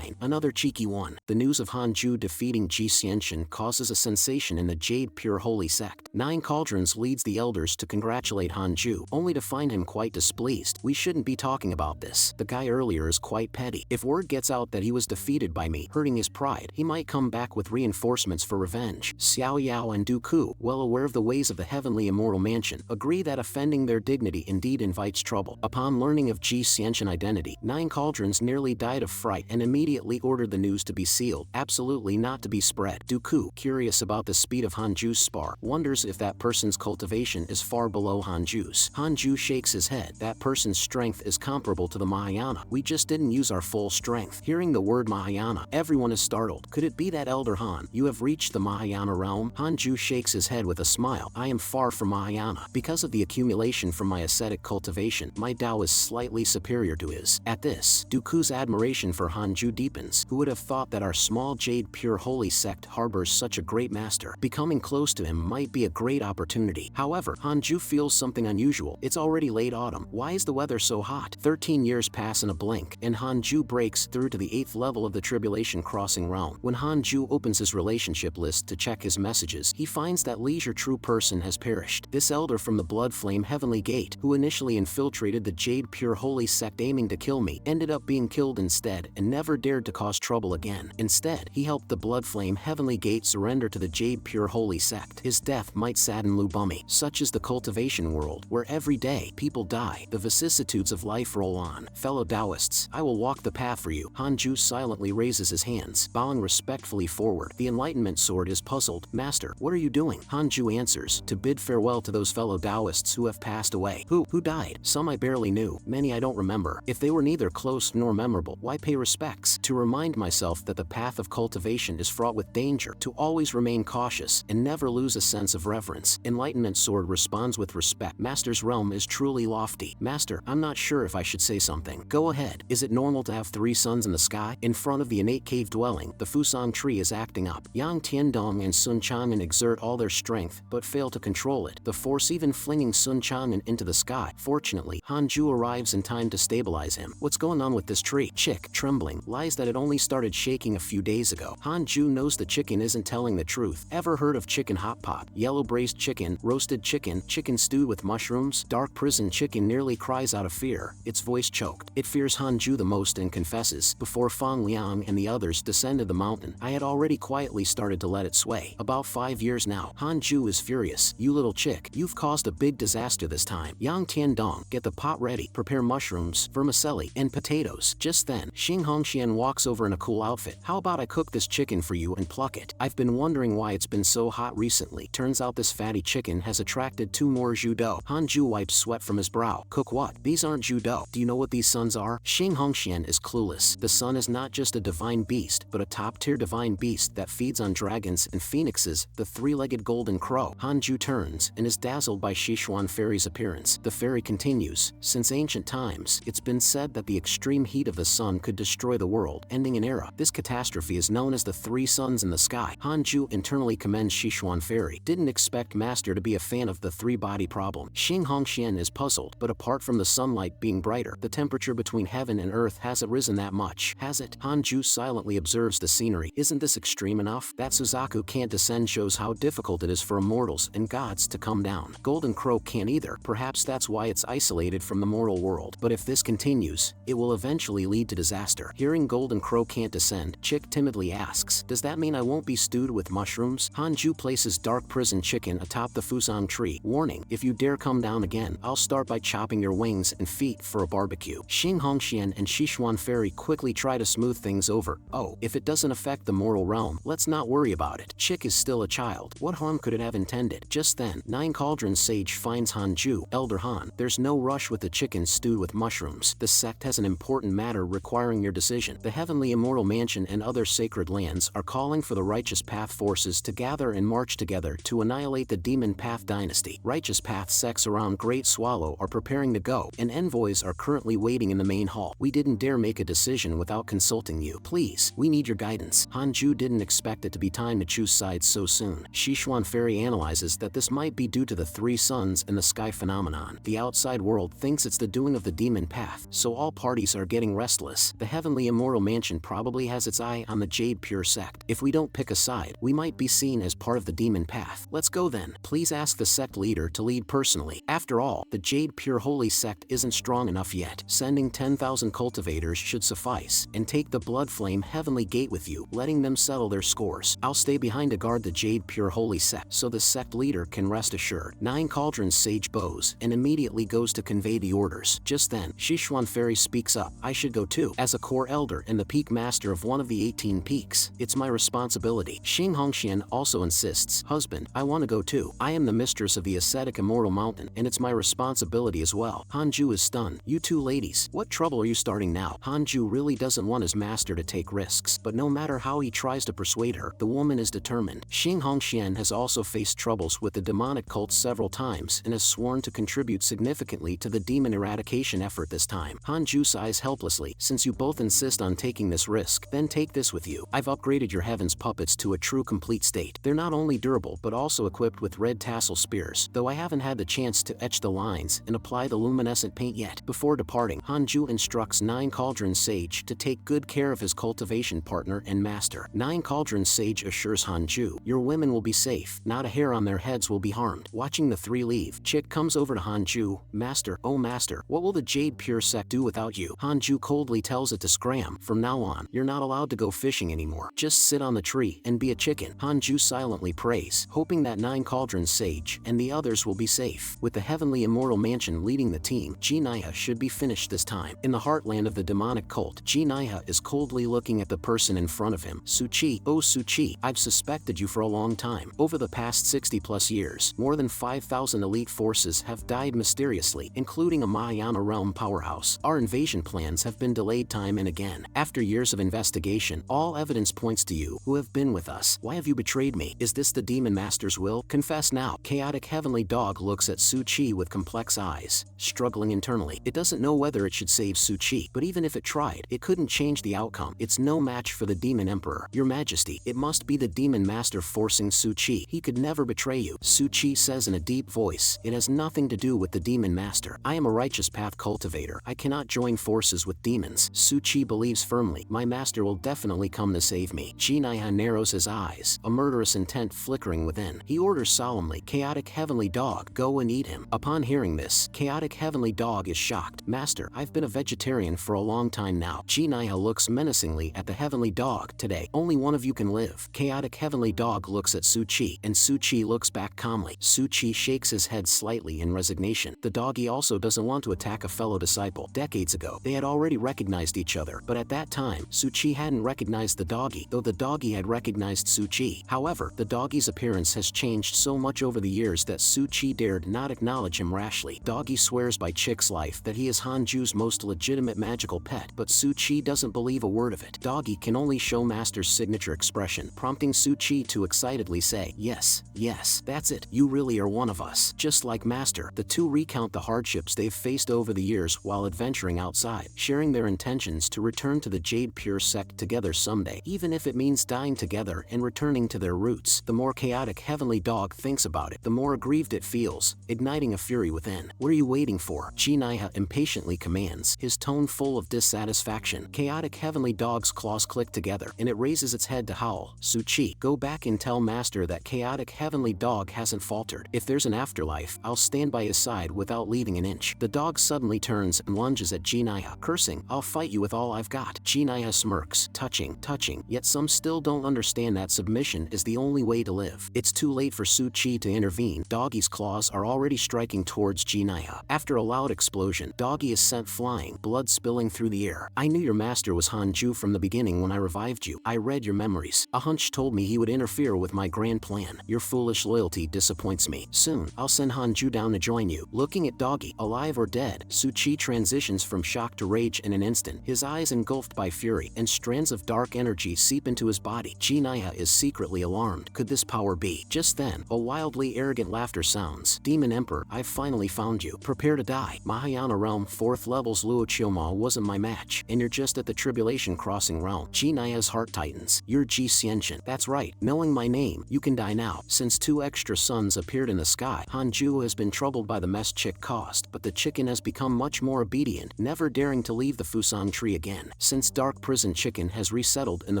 Another cheeky one. The news of Hanju defeating Ji Xianxin causes a sensation in the Jade Pure Holy sect. Nine Cauldrons leads the elders to congratulate Hanju, only to find him quite displeased. We shouldn't be talking about this. The guy earlier is quite petty. If word gets out that he was defeated by me, hurting his pride, he might come back with reinforcements for revenge. Xiao Yao and Dooku, well aware of the ways of the Heavenly Immortal Mansion, agree that offending their dignity indeed invites trouble. Upon learning of Ji Xianxin identity, Nine Cauldrons nearly died of fright and immediately ordered the news to be sealed, absolutely not to be spread. Dooku, curious about the speed of Hanju's spar, wonders if that person's cultivation is far below Hanju's. Hanju shakes his head. That person's strength is comparable to the Mahayana. We just didn't use our full strength. Hearing the word Mahayana, everyone is startled. Could it be that Elder Han? You have reached the Mahayana realm? Hanju shakes his head with a smile. I am far from Mahayana. Because of the accumulation from my ascetic cultivation, my Tao is slightly superior to his. At this, Dooku's admiration for Hanju deepens. Who would have thought that our small Jade Pure Holy sect harbors such a great master? Becoming close to him might be a great opportunity. However, Hanju feels something unusual. It's already late autumn. Why is the weather so hot? 13 years pass in a blink, and Hanju breaks through to the 8th level of the Tribulation Crossing realm. When Hanju opens his relationship list to check his messages, he finds that Leisure True Person has perished. This elder from the Blood Flame Heavenly Gate, who initially infiltrated the Jade Pure Holy sect aiming to kill me, ended up being killed instead and never dared to cause trouble again. Instead, he helped the Blood Flame Heavenly Gate surrender to the Jade Pure Holy holy sect. His death might sadden Lu Bumi. Such is the cultivation world, where every day people die, the vicissitudes of life roll on. Fellow Taoists, I will walk the path for you. Hanju silently raises his hands, bowing respectfully forward. The Enlightenment Sword is puzzled. Master, what are you doing? Hanju answers, to bid farewell to those fellow Taoists who have passed away. Who died? Some I barely knew, many I don't remember. If they were neither close nor memorable, why pay respects? To remind myself that the path of cultivation is fraught with danger, to always remain cautious, and never lose a sense of reverence. Enlightenment Sword responds with respect. Master's realm is truly lofty. Master, I'm not sure if I should say something. Go ahead. Is it normal to have 3 suns in the sky? In front of the innate cave dwelling, the Fusang tree is acting up. Yang Tiandong and Sun Chang'an exert all their strength, but fail to control it, the force even flinging Sun Chang'an into the sky. Fortunately, Hanju arrives in time to stabilize him. What's going on with this tree? Chick, trembling, lies that it only started shaking a few days ago. Hanju knows the chicken isn't telling the truth. Ever heard of chicken hot pot? Yellow braised chicken, roasted chicken, chicken stewed with mushrooms? Dark prison chicken nearly cries out of fear, its voice choked. It fears Hanju the most and confesses, before Fang Liang and the others descended the mountain, I had already quietly started to let it sway. About 5 years now. Hanju is furious. You little chick, you've caused a big disaster this time. Yang Tiandong, get the pot ready. Prepare mushrooms, vermicelli, and potatoes. Just then, Xing Hongxian walks over in a cool outfit. How about I cook this chicken for you and pluck it? I've been wondering why it's been so hot recently. Turns out this fatty chicken has attracted 2 more judo. Hanju wipes sweat from his brow. Cook what? These aren't judo. Do you know what these suns are? Xing Hongxian is clueless. The sun is not just a divine beast, but a top-tier divine beast that feeds on dragons and phoenixes, the 3-legged golden crow. Hanju turns and is dazzled by Sichuan Fairy's appearance. The fairy continues, since ancient times, it's been said that the extreme heat of the sun could destroy the world, ending an era. This catastrophe is known as the 3 suns in the sky. Hanju internally commends Sichuan Fairy. Didn't expect Master to be a fan of the 3-body problem. Xing Hongxian is puzzled, but apart from the sunlight being brighter, the temperature between heaven and earth hasn't risen that much, has it? Hanju silently observes the scenery. Isn't this extreme enough? That Suzaku can't descend shows how difficult it is for immortals and gods to come down. Golden Crow can't either. Perhaps that's why it's isolated from the mortal world. But if this continues, it will eventually lead to disaster. Hearing Golden Crow can't descend, Chick timidly asks, does that mean I won't be stewed with mushrooms? Hanju places dark prison chicken atop the Fusang tree. Warning, if you dare come down again, I'll start by chopping your wings and feet for a barbecue. Xing Hongxian and Sichuan Fairy quickly try to smooth things over. Oh, if it doesn't affect the mortal realm, let's not worry about it. Chick is still a child. What harm could it have intended? Just then, 9 Cauldrons Sage finds Hanju. Elder Han, there's no rush with the chicken stewed with mushrooms. The sect has an important matter requiring your decision. The Heavenly Immortal Mansion and other sacred lands are calling for the Righteous Path forces to gather and march together to annihilate the Demon Path dynasty. Righteous Path sects around Great Swallow are preparing to go, and envoys are currently waiting in the main hall. We didn't dare make a decision without consulting you. Please, we need your guidance. Hanju didn't expect it to be time to choose sides so soon. Sichuan Fairy analyzes that this might be due to the 3 suns and the sky phenomenon. The outside world thinks it's the doing of the Demon Path, so all parties are getting restless. The Heavenly Immortal Mansion probably has its eye on the Jade Pure sect. If we don't pick a side, we might be seen as part of the Demon Path. Let's go then. Please ask the sect leader to lead personally. After all, the Jade Pure Holy sect isn't strong enough yet. Sending 10,000 cultivators should suffice, and take the Blood Flame Heavenly Gate with you, letting them settle their scores. I'll stay behind to guard the Jade Pure Holy sect, so the sect leader can rest assured. 9 Cauldrons Sage bows, and immediately goes to convey the orders. Just then, Sichuan Fairy speaks up. I should go too. As a core elder and the peak master of one of the 18 peaks, it's my responsibility. Xing Hongxian also insists, husband, I want to go too. I am the mistress of the ascetic immortal mountain, and it's my responsibility as well. Hanju is stunned. You 2 ladies, what trouble are you starting now? Hanju really doesn't want his master to take risks, but no matter how he tries to persuade her, the woman is determined. Xing Hongxian has also faced troubles with the demonic cult several times and has sworn to contribute significantly to the demon eradication effort this time. Hanju sighs helplessly. Since you both insist on taking this risk, then take this with you. I've upgraded your heaven's puppets to a true complete state. They're not only durable but also equipped with red tassel spears, though I haven't had the chance to etch the lines and apply the luminescent paint yet. Before departing, Hanju instructs 9 Cauldrons Sage to take good care of his cultivation partner and master. 9 Cauldrons Sage assures Hanju, your women will be safe, not a hair on their heads will be harmed. Watching the 3 leave, Chick comes over to Hanju. Master, oh master, what will the Jade Pure sect do without you? Hanju coldly tells it to scram. From now on, you're not allowed to go fishing anymore. Just sit on the tree and be a chicken. Hanju silently silently prays, hoping that 9 cauldrons sage and the others will be safe. With the heavenly immortal mansion leading the team, Jinaiha should be finished this time. In the heartland of the demonic cult, Jinaiha is coldly looking at the person in front of him. Suchi, oh Suchi, I've suspected you for a long time. Over the past 60 plus years, more than 5,000 elite forces have died mysteriously, including a Mahayana realm powerhouse. Our invasion plans have been delayed time and again. After years of investigation, all evidence points to you, who have been with us. Why have you betrayed me? Is this the Demon Master's will? Confess now. Chaotic Heavenly Dog looks at Suchi with complex eyes, struggling internally. It doesn't know whether it should save Suchi, but even if it tried, it couldn't change the outcome. It's no match for the Demon Emperor. Your Majesty, it must be the Demon Master forcing Suchi. He could never betray you. Suchi says in a deep voice, it has nothing to do with the Demon Master. I am a righteous path cultivator. I cannot join forces with demons. Suchi believes firmly, my master will definitely come to save me. Jinaiha narrows his eyes, a murderous intent flickering within. He orders solemnly, Chaotic Heavenly Dog, go and eat him. Upon hearing this, Chaotic Heavenly Dog is shocked. Master, I've been a vegetarian for a long time now. Jinaiha looks menacingly at the Heavenly Dog. Today, only one of you can live. Chaotic Heavenly Dog looks at Suchi, and Suchi looks back calmly. Suchi shakes his head slightly in resignation. The doggy also doesn't want to attack a fellow disciple. Decades ago, they had already recognized each other, but at that time, Suchi hadn't recognized the doggy, though the doggy had recognized Suchi. However, the doggy's appearance has changed so much over the years that Suchi dared not acknowledge him rashly. Doggy swears by Chick's life that he is Hanju's most legitimate magical pet, but Suchi doesn't believe a word of it. Doggy can only show Master's signature expression, prompting Suchi to excitedly say, yes, yes, that's it, you really are one of us. Just like Master, the two recount the hardships they've faced over the years while adventuring outside, sharing their intentions to return to the Jade Pure sect together someday, even if it means dying together and returning to their roots. The more Chaotic Heavenly Dog thinks about it, the more aggrieved it feels, igniting a fury within. What are you waiting for? Jinaiha impatiently commands, his tone full of dissatisfaction. Chaotic Heavenly Dog's claws click together, and it raises its head to howl. Suchi, go back and tell Master that Chaotic Heavenly Dog hasn't faltered. If there's an afterlife, I'll stand by his side without leaving an inch. The dog suddenly turns and lunges at Jinaiha, cursing, I'll fight you with all I've got. Jinaiha smirks, touching, yet some still don't understand that submission is the only way to live. It's too late for Suchi to intervene. Doggy's claws are already striking towards Jinaiha. After a loud explosion, Doggy is sent flying, blood spilling through the air. I knew your master was Hanju from the beginning when I revived you. I read your memories. A hunch told me he would interfere with my grand plan. Your foolish loyalty disappoints me. Soon, I'll send Hanju down to join you. Looking at Doggy, alive or dead, Suchi transitions from shock to rage in an instant, his eyes engulfed by fury, and strands of dark energy seep into his body. Jinaiha is secretly alarmed. Could this power be? Just then, a wildly arrogant laughter sounds. Demon Emperor, I've finally found you. Prepare to die. Mahayana Realm 4th level's Luochioma wasn't my match, and you're just at the Tribulation Crossing realm. Jinaiha's heart tightens. You're Ji Xianxian. That's right. Knowing my name, you can die now. Since 2 extra suns appeared in the sky, Hanju has been troubled by the mess Chick caused, but the chicken has become much more obedient, never daring to leave the Fusang tree again. Since Dark Prison Chicken has resettled in the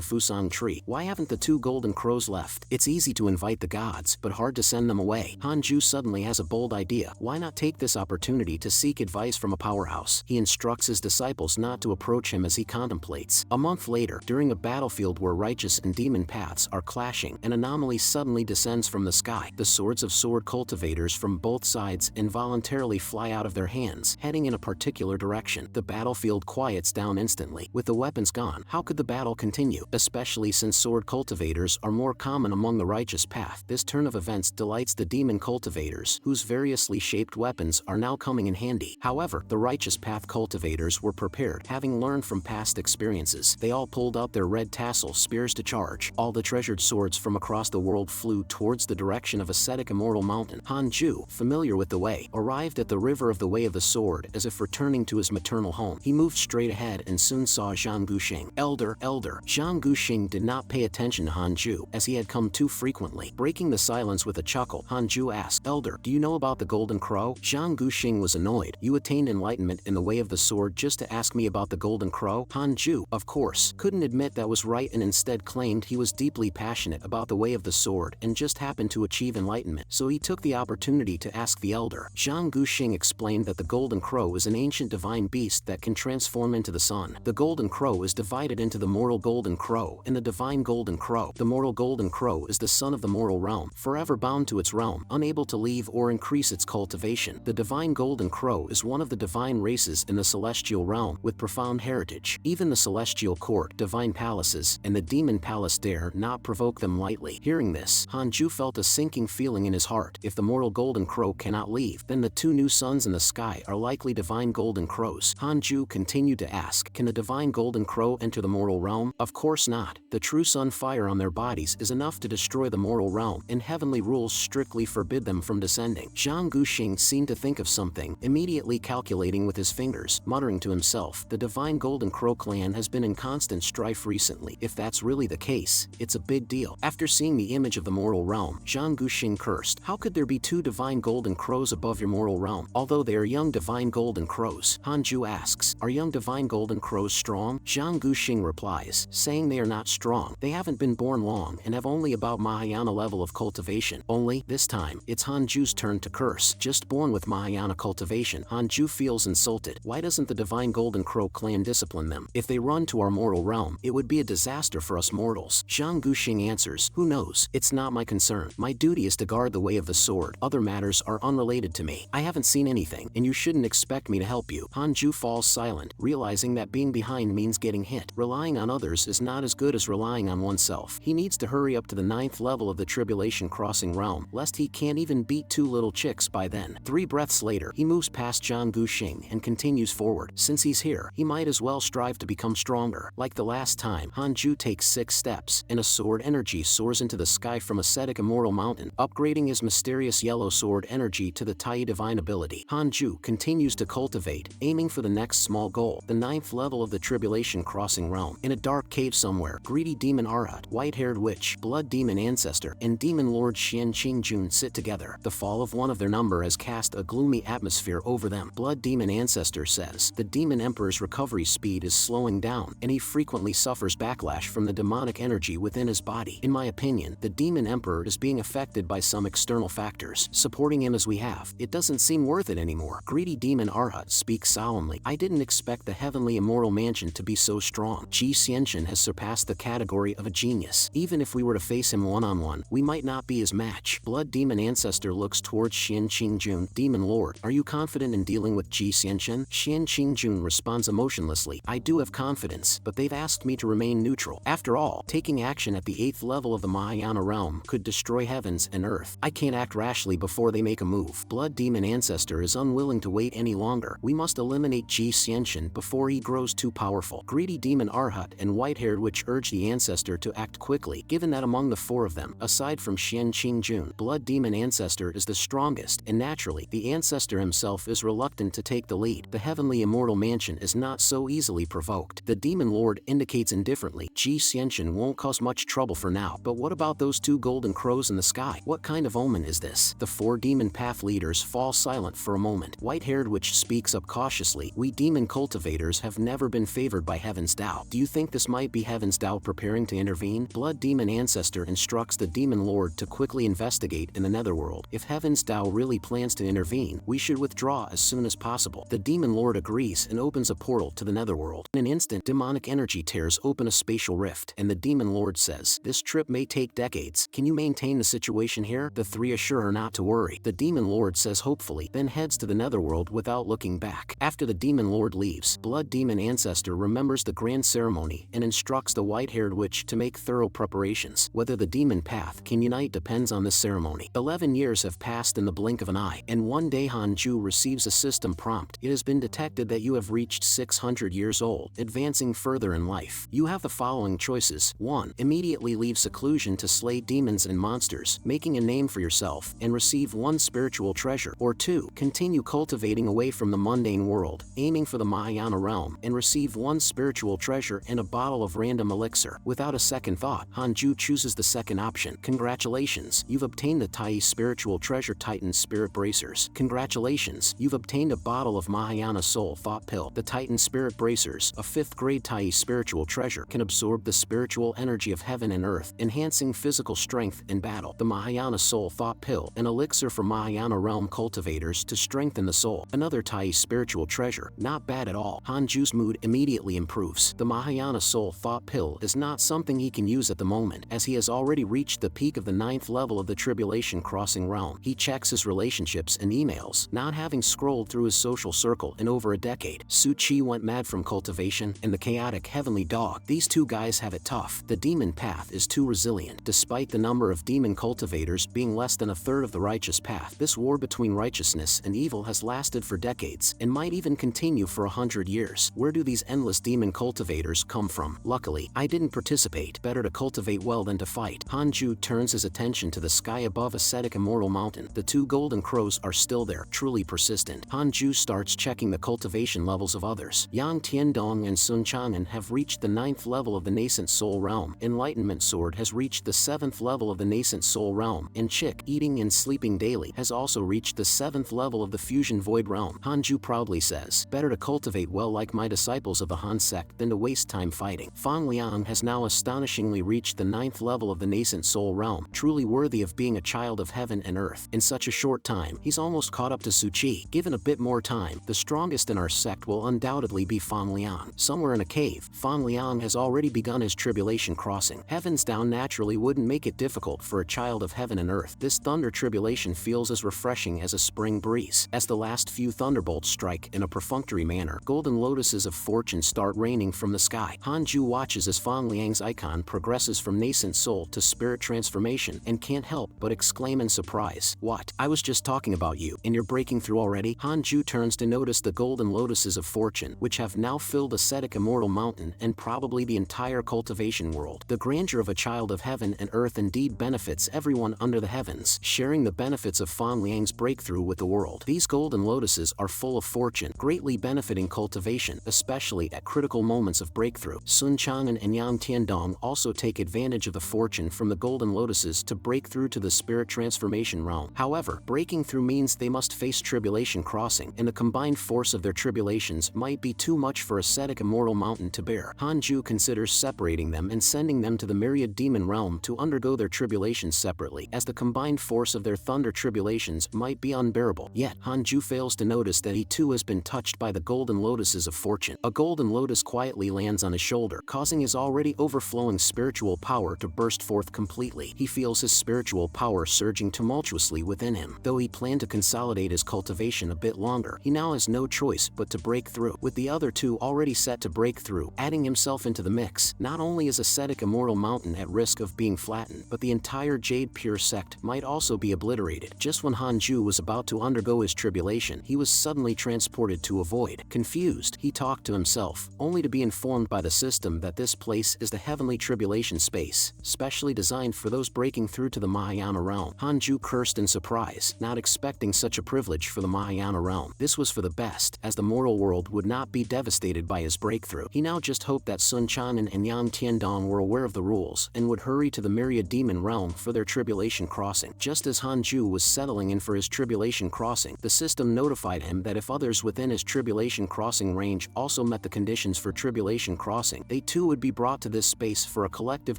Fusang tree, why haven't the 2 golden crows left? It's easy to invite the gods, but hard to send them away. Hanju suddenly has a bold idea. Why not take this opportunity to seek advice from a powerhouse? He instructs his disciples not to approach him as he contemplates. A month later, during a battlefield where righteous and demon paths are clashing, an anomaly suddenly descends from the sky. The swords of sword cultivators from both sides involuntarily fly out of their hands, heading in a particular direction. The battlefield quiets down instantly. With the weapons gone, how could the battle continue? Especially since sword cultivators are more common among the righteous path. This turn of events delights the demon cultivators, whose variously shaped weapons are now coming in handy. However, the righteous path cultivators were prepared, having learned from past experiences. They all pulled out their red tassel spears to charge. All the treasured swords from across the world flew towards the direction of ascetic immortal mountain. Hanju, familiar with the way, arrived at the river of the way of the sword as if returning to his maternal home. He moved straight ahead and soon saw Zhang Guxing. Elder. Zhang Guxing did not pay attention to Hanju, as he had come too frequently. Breaking the silence with a chuckle, Hanju asked, Elder, do you know about the Golden Crow? Zhang Guxing was annoyed. You attained enlightenment in the way of the sword just to ask me about the Golden Crow? Hanju, of course, couldn't admit that was right and instead claimed he was deeply passionate about the way of the sword and just happened to achieve enlightenment, so he took the opportunity to ask the elder. Zhang Guxing explained that the Golden Crow is an ancient divine beast that can transform into the sun. The Golden Crow is divided into the mortal Golden Crow and the divine Golden Crow. The mortal Golden Crow Crow is the son of the mortal realm, forever bound to its realm, unable to leave or increase its cultivation. The divine Golden Crow is one of the divine races in the celestial realm, with profound heritage. Even the celestial court, divine palaces, and the demon palace dare not provoke them lightly. Hearing this, Hanju felt a sinking feeling in his heart. If the mortal Golden Crow cannot leave, then the two new suns in the sky are likely divine Golden Crows. Hanju continued to ask, can the divine Golden Crow enter the mortal realm? Of course not. The true sun fire on their bodies is enough to destroy the mortal realm, and heavenly rules strictly forbid them from descending. Zhang Guxing seemed to think of something, immediately calculating with his fingers, muttering to himself, the divine Golden Crow clan has been in constant strife recently. If that's really the case, it's a big deal. After seeing the image of the mortal realm, Zhang Guxing cursed. How could there be two divine Golden Crows above your mortal realm? Although they are young divine Golden Crows, Hanju asks, are young divine Golden Crows strong? Zhang Guxing replies, saying they are not strong. They haven't been born long and have only about Mahayana level of cultivation. Only, this time, it's Hanju's turn to curse. Just born with Mahayana cultivation, Hanju feels insulted. Why doesn't the divine Golden Crow clan discipline them? If they run to our mortal realm, it would be a disaster for us mortals. Zhang Guxing answers, who knows? It's not my concern. My duty is to guard the way of the sword. Other matters are unrelated to me. I haven't seen anything, and you shouldn't expect me to help you. Hanju falls silent, realizing that being behind means getting hit. Relying on others is not as good as relying on oneself. He needs to hurry up to the 9th level of the tribulation crossing realm, lest he can't even beat two little chicks by then. 3 breaths later, he moves past Zhang Guxing and continues forward. Since he's here, he might as well strive to become stronger. Like the last time, Hanju takes 6 steps, and a sword energy soars into the sky from ascetic immortal mountain, upgrading his mysterious yellow sword energy to the Tai divine ability. Hanju continues to cultivate, aiming for the next small goal, the 9th level of the tribulation crossing realm. In a dark cave somewhere, greedy demon Arhat, white-haired witch, blood demon ancestor, and demon lord Xian Qingjun sit together. The fall of one of their number has cast a gloomy atmosphere over them. Blood demon ancestor says, the demon emperor's recovery speed is slowing down, and he frequently suffers backlash from the demonic energy within his body. In my opinion, the demon emperor is being affected by some external factors. Supporting him as we have, it doesn't seem worth it anymore. Greedy demon Arhat speaks solemnly. I didn't expect the heavenly immortal mansion to be so strong. Ji Xianchen has surpassed the category of a genius. Even if we were to face him one-on-one, we might not be his match. Blood demon ancestor looks towards Xian Qingjun. Demon lord, are you confident in dealing with Ji Xianchen? Xian Qingjun responds emotionlessly. I do have confidence, but they've asked me to remain neutral. After all, taking action at the 8th level of the Mahayana realm could destroy heavens and earth. I can't act rashly before they make a move. Blood demon ancestor is unwilling to wait any longer. We must eliminate Ji Xianchen before he grows too powerful. Greedy demon Arhat and white-haired witch urge the ancestor to act quickly, given that among the 4 of them, aside from Xian Qingjun, blood demon ancestor is the strongest, and naturally, the ancestor himself is reluctant to take the lead. The heavenly immortal mansion is not so easily provoked. The demon lord indicates indifferently, Ji Xianchen won't cause much trouble for now, but what about those 2 golden crows in the sky? What kind of omen is this? The 4 demon path leaders fall silent for a moment. White-haired witch speaks up cautiously. We demon cultivators have never been favored by Heaven's Tao. Do you think this might be Heaven's Tao preparing to intervene? Blood demon ancestor instructs the demon lord to quickly investigate in the netherworld. If Heaven's Tao really plans to intervene, we should withdraw as soon as possible. The demon lord agrees and opens a portal to the netherworld. In an instant, demonic energy tears open a spatial rift, and the demon lord says, this trip may take decades. Can you maintain the situation here? The 3 assure her not to worry. The demon lord says hopefully, then heads to the netherworld without looking back. After the demon lord leaves, blood demon ancestor remembers the grand ceremony and instructs the white-haired witch to make thorough preparations. Whether the demon path can unite depends on this ceremony. 11 years have passed in the blink of an eye, and one day Hanju receives a system prompt. It has been detected that you have reached 600 years old, advancing further in life. You have the following choices. 1. Immediately leave seclusion to slay demons and monsters, making a name for yourself, and receive 1 spiritual treasure. Or 2. Continue cultivating away from the mundane world, aiming for the Mahayana realm, and receive 1 spiritual treasure and a bottle of random elixir. Without a second thought, Hanju chooses the second option. Congratulations, you've obtained the Tai spiritual treasure Titan Spirit Bracers. Congratulations, you've obtained a bottle of Mahayana Soul Thought Pill. The Titan Spirit Bracers, a 5th grade Tai spiritual treasure, can absorb the spiritual energy of heaven and earth, enhancing physical strength in battle. The Mahayana Soul Thought Pill, an elixir for Mahayana realm cultivators to strengthen the soul. Another Tai spiritual treasure, not bad at all. Hanju's mood immediately improves. The Mahayana Soul Thought Pill is not something he can use at the moment, as he has already reached the peak of the 9th level of the Tribulation Crossing realm. He checks his relationships and emails, not having scrolled through his social circle in over a decade. Su-Chi went mad from cultivation, and the chaotic Heavenly Dog. These two guys have it tough. The demon path is too resilient. Despite the number of demon cultivators being less than a third of the righteous path, this war between righteousness and evil has lasted for decades, and might even continue for 100 years. Where do these endless demon cultivators come from? Luckily, I didn't participate. Better to cultivate well than to fight. Hanju turns his attention to the sky above ascetic immortal mountain. The two golden crows are still there, truly persistent. Hanju starts checking the cultivation levels of others. Yang Tiandong and Sun Chang'an have reached the 9th level of the nascent soul realm. Enlightenment Sword has reached the 7th level of the nascent soul realm, and Chick, eating and sleeping daily, has also reached the 7th level of the fusion void realm. Hanju proudly says, better to cultivate well like my disciples of the Han sect than to waste time fighting. Fang Liang has now astonishingly reached the 9th level of the nascent soul realm, truly worthy of being a child of heaven and earth. In such a short time, he's almost caught up to Su-Chi. Given a bit more time, the strongest in our sect will undoubtedly be Fang Liang. Somewhere in a cave, Fang Liang has already begun his tribulation crossing. Heavens down naturally wouldn't make it difficult for a child of heaven and earth. This thunder tribulation feels as refreshing as a spring breeze. As the last few thunderbolts strike in a perfunctory manner, golden lotuses of fortune start raining from the sky. Hanju watches as Fang Liang's icon progresses from nascent soul to spirit transformation and can't help but exclaim in surprise, "What? I was just talking about you, and you're breaking through already?" Hanju turns to notice the golden lotuses of fortune, which have now filled ascetic immortal mountain and probably the entire cultivation world. The grandeur of a child of heaven and earth indeed benefits everyone under the heavens, sharing the benefits of Fang Liang's breakthrough with the world. These golden lotuses are full of fortune, greatly benefiting cultivation, especially at critical moments of breakthrough. Sun Chang'an and Yang Tiandong also take advantage of the fortune from the golden lotuses to break through to the spirit transformation realm. However, breaking through means they must face tribulation crossing, and the combined force of their tribulations might be too much for ascetic immortal mountain to bear. Hanju considers separating them and sending them to the myriad demon realm to undergo their tribulations separately, as the combined force of their thunder tribulations might be unbearable. Yet, Hanju fails to notice that he too has been touched by the golden lotuses of fortune. A golden lotus quietly lands on his shoulder, causing his already overflowing spiritual power to burst forth completely. He feels his spiritual power surging tumultuously within him. Though he planned to consolidate his cultivation a bit longer, he now has no choice but to break through. With the other two already set to break through, adding himself into the mix, not only is ascetic immortal mountain at risk of being flattened, but the entire Jade Pure sect might also be obliterated. Just when Hanju was about to undergo his tribulation, he was suddenly transported to a void. Confused, he talked to himself, only to be informed by the system that this place is the heavenly tribulation space, specially designed for those breaking through to the Mahayana realm. Hanju cursed in surprise, not expecting such a privilege for the Mahayana realm. This was for the best, as the mortal world would not be devastated by his breakthrough. He now just hoped that Sun Chang'an and Yang Tiandong were aware of the rules and would hurry to the myriad demon realm for their tribulation crossing. Just as Hanju was settling in for his tribulation crossing, the system notified him that if others within his tribulation crossing range also met the conditions for tribulation crossing, they too would be brought to this space for a collective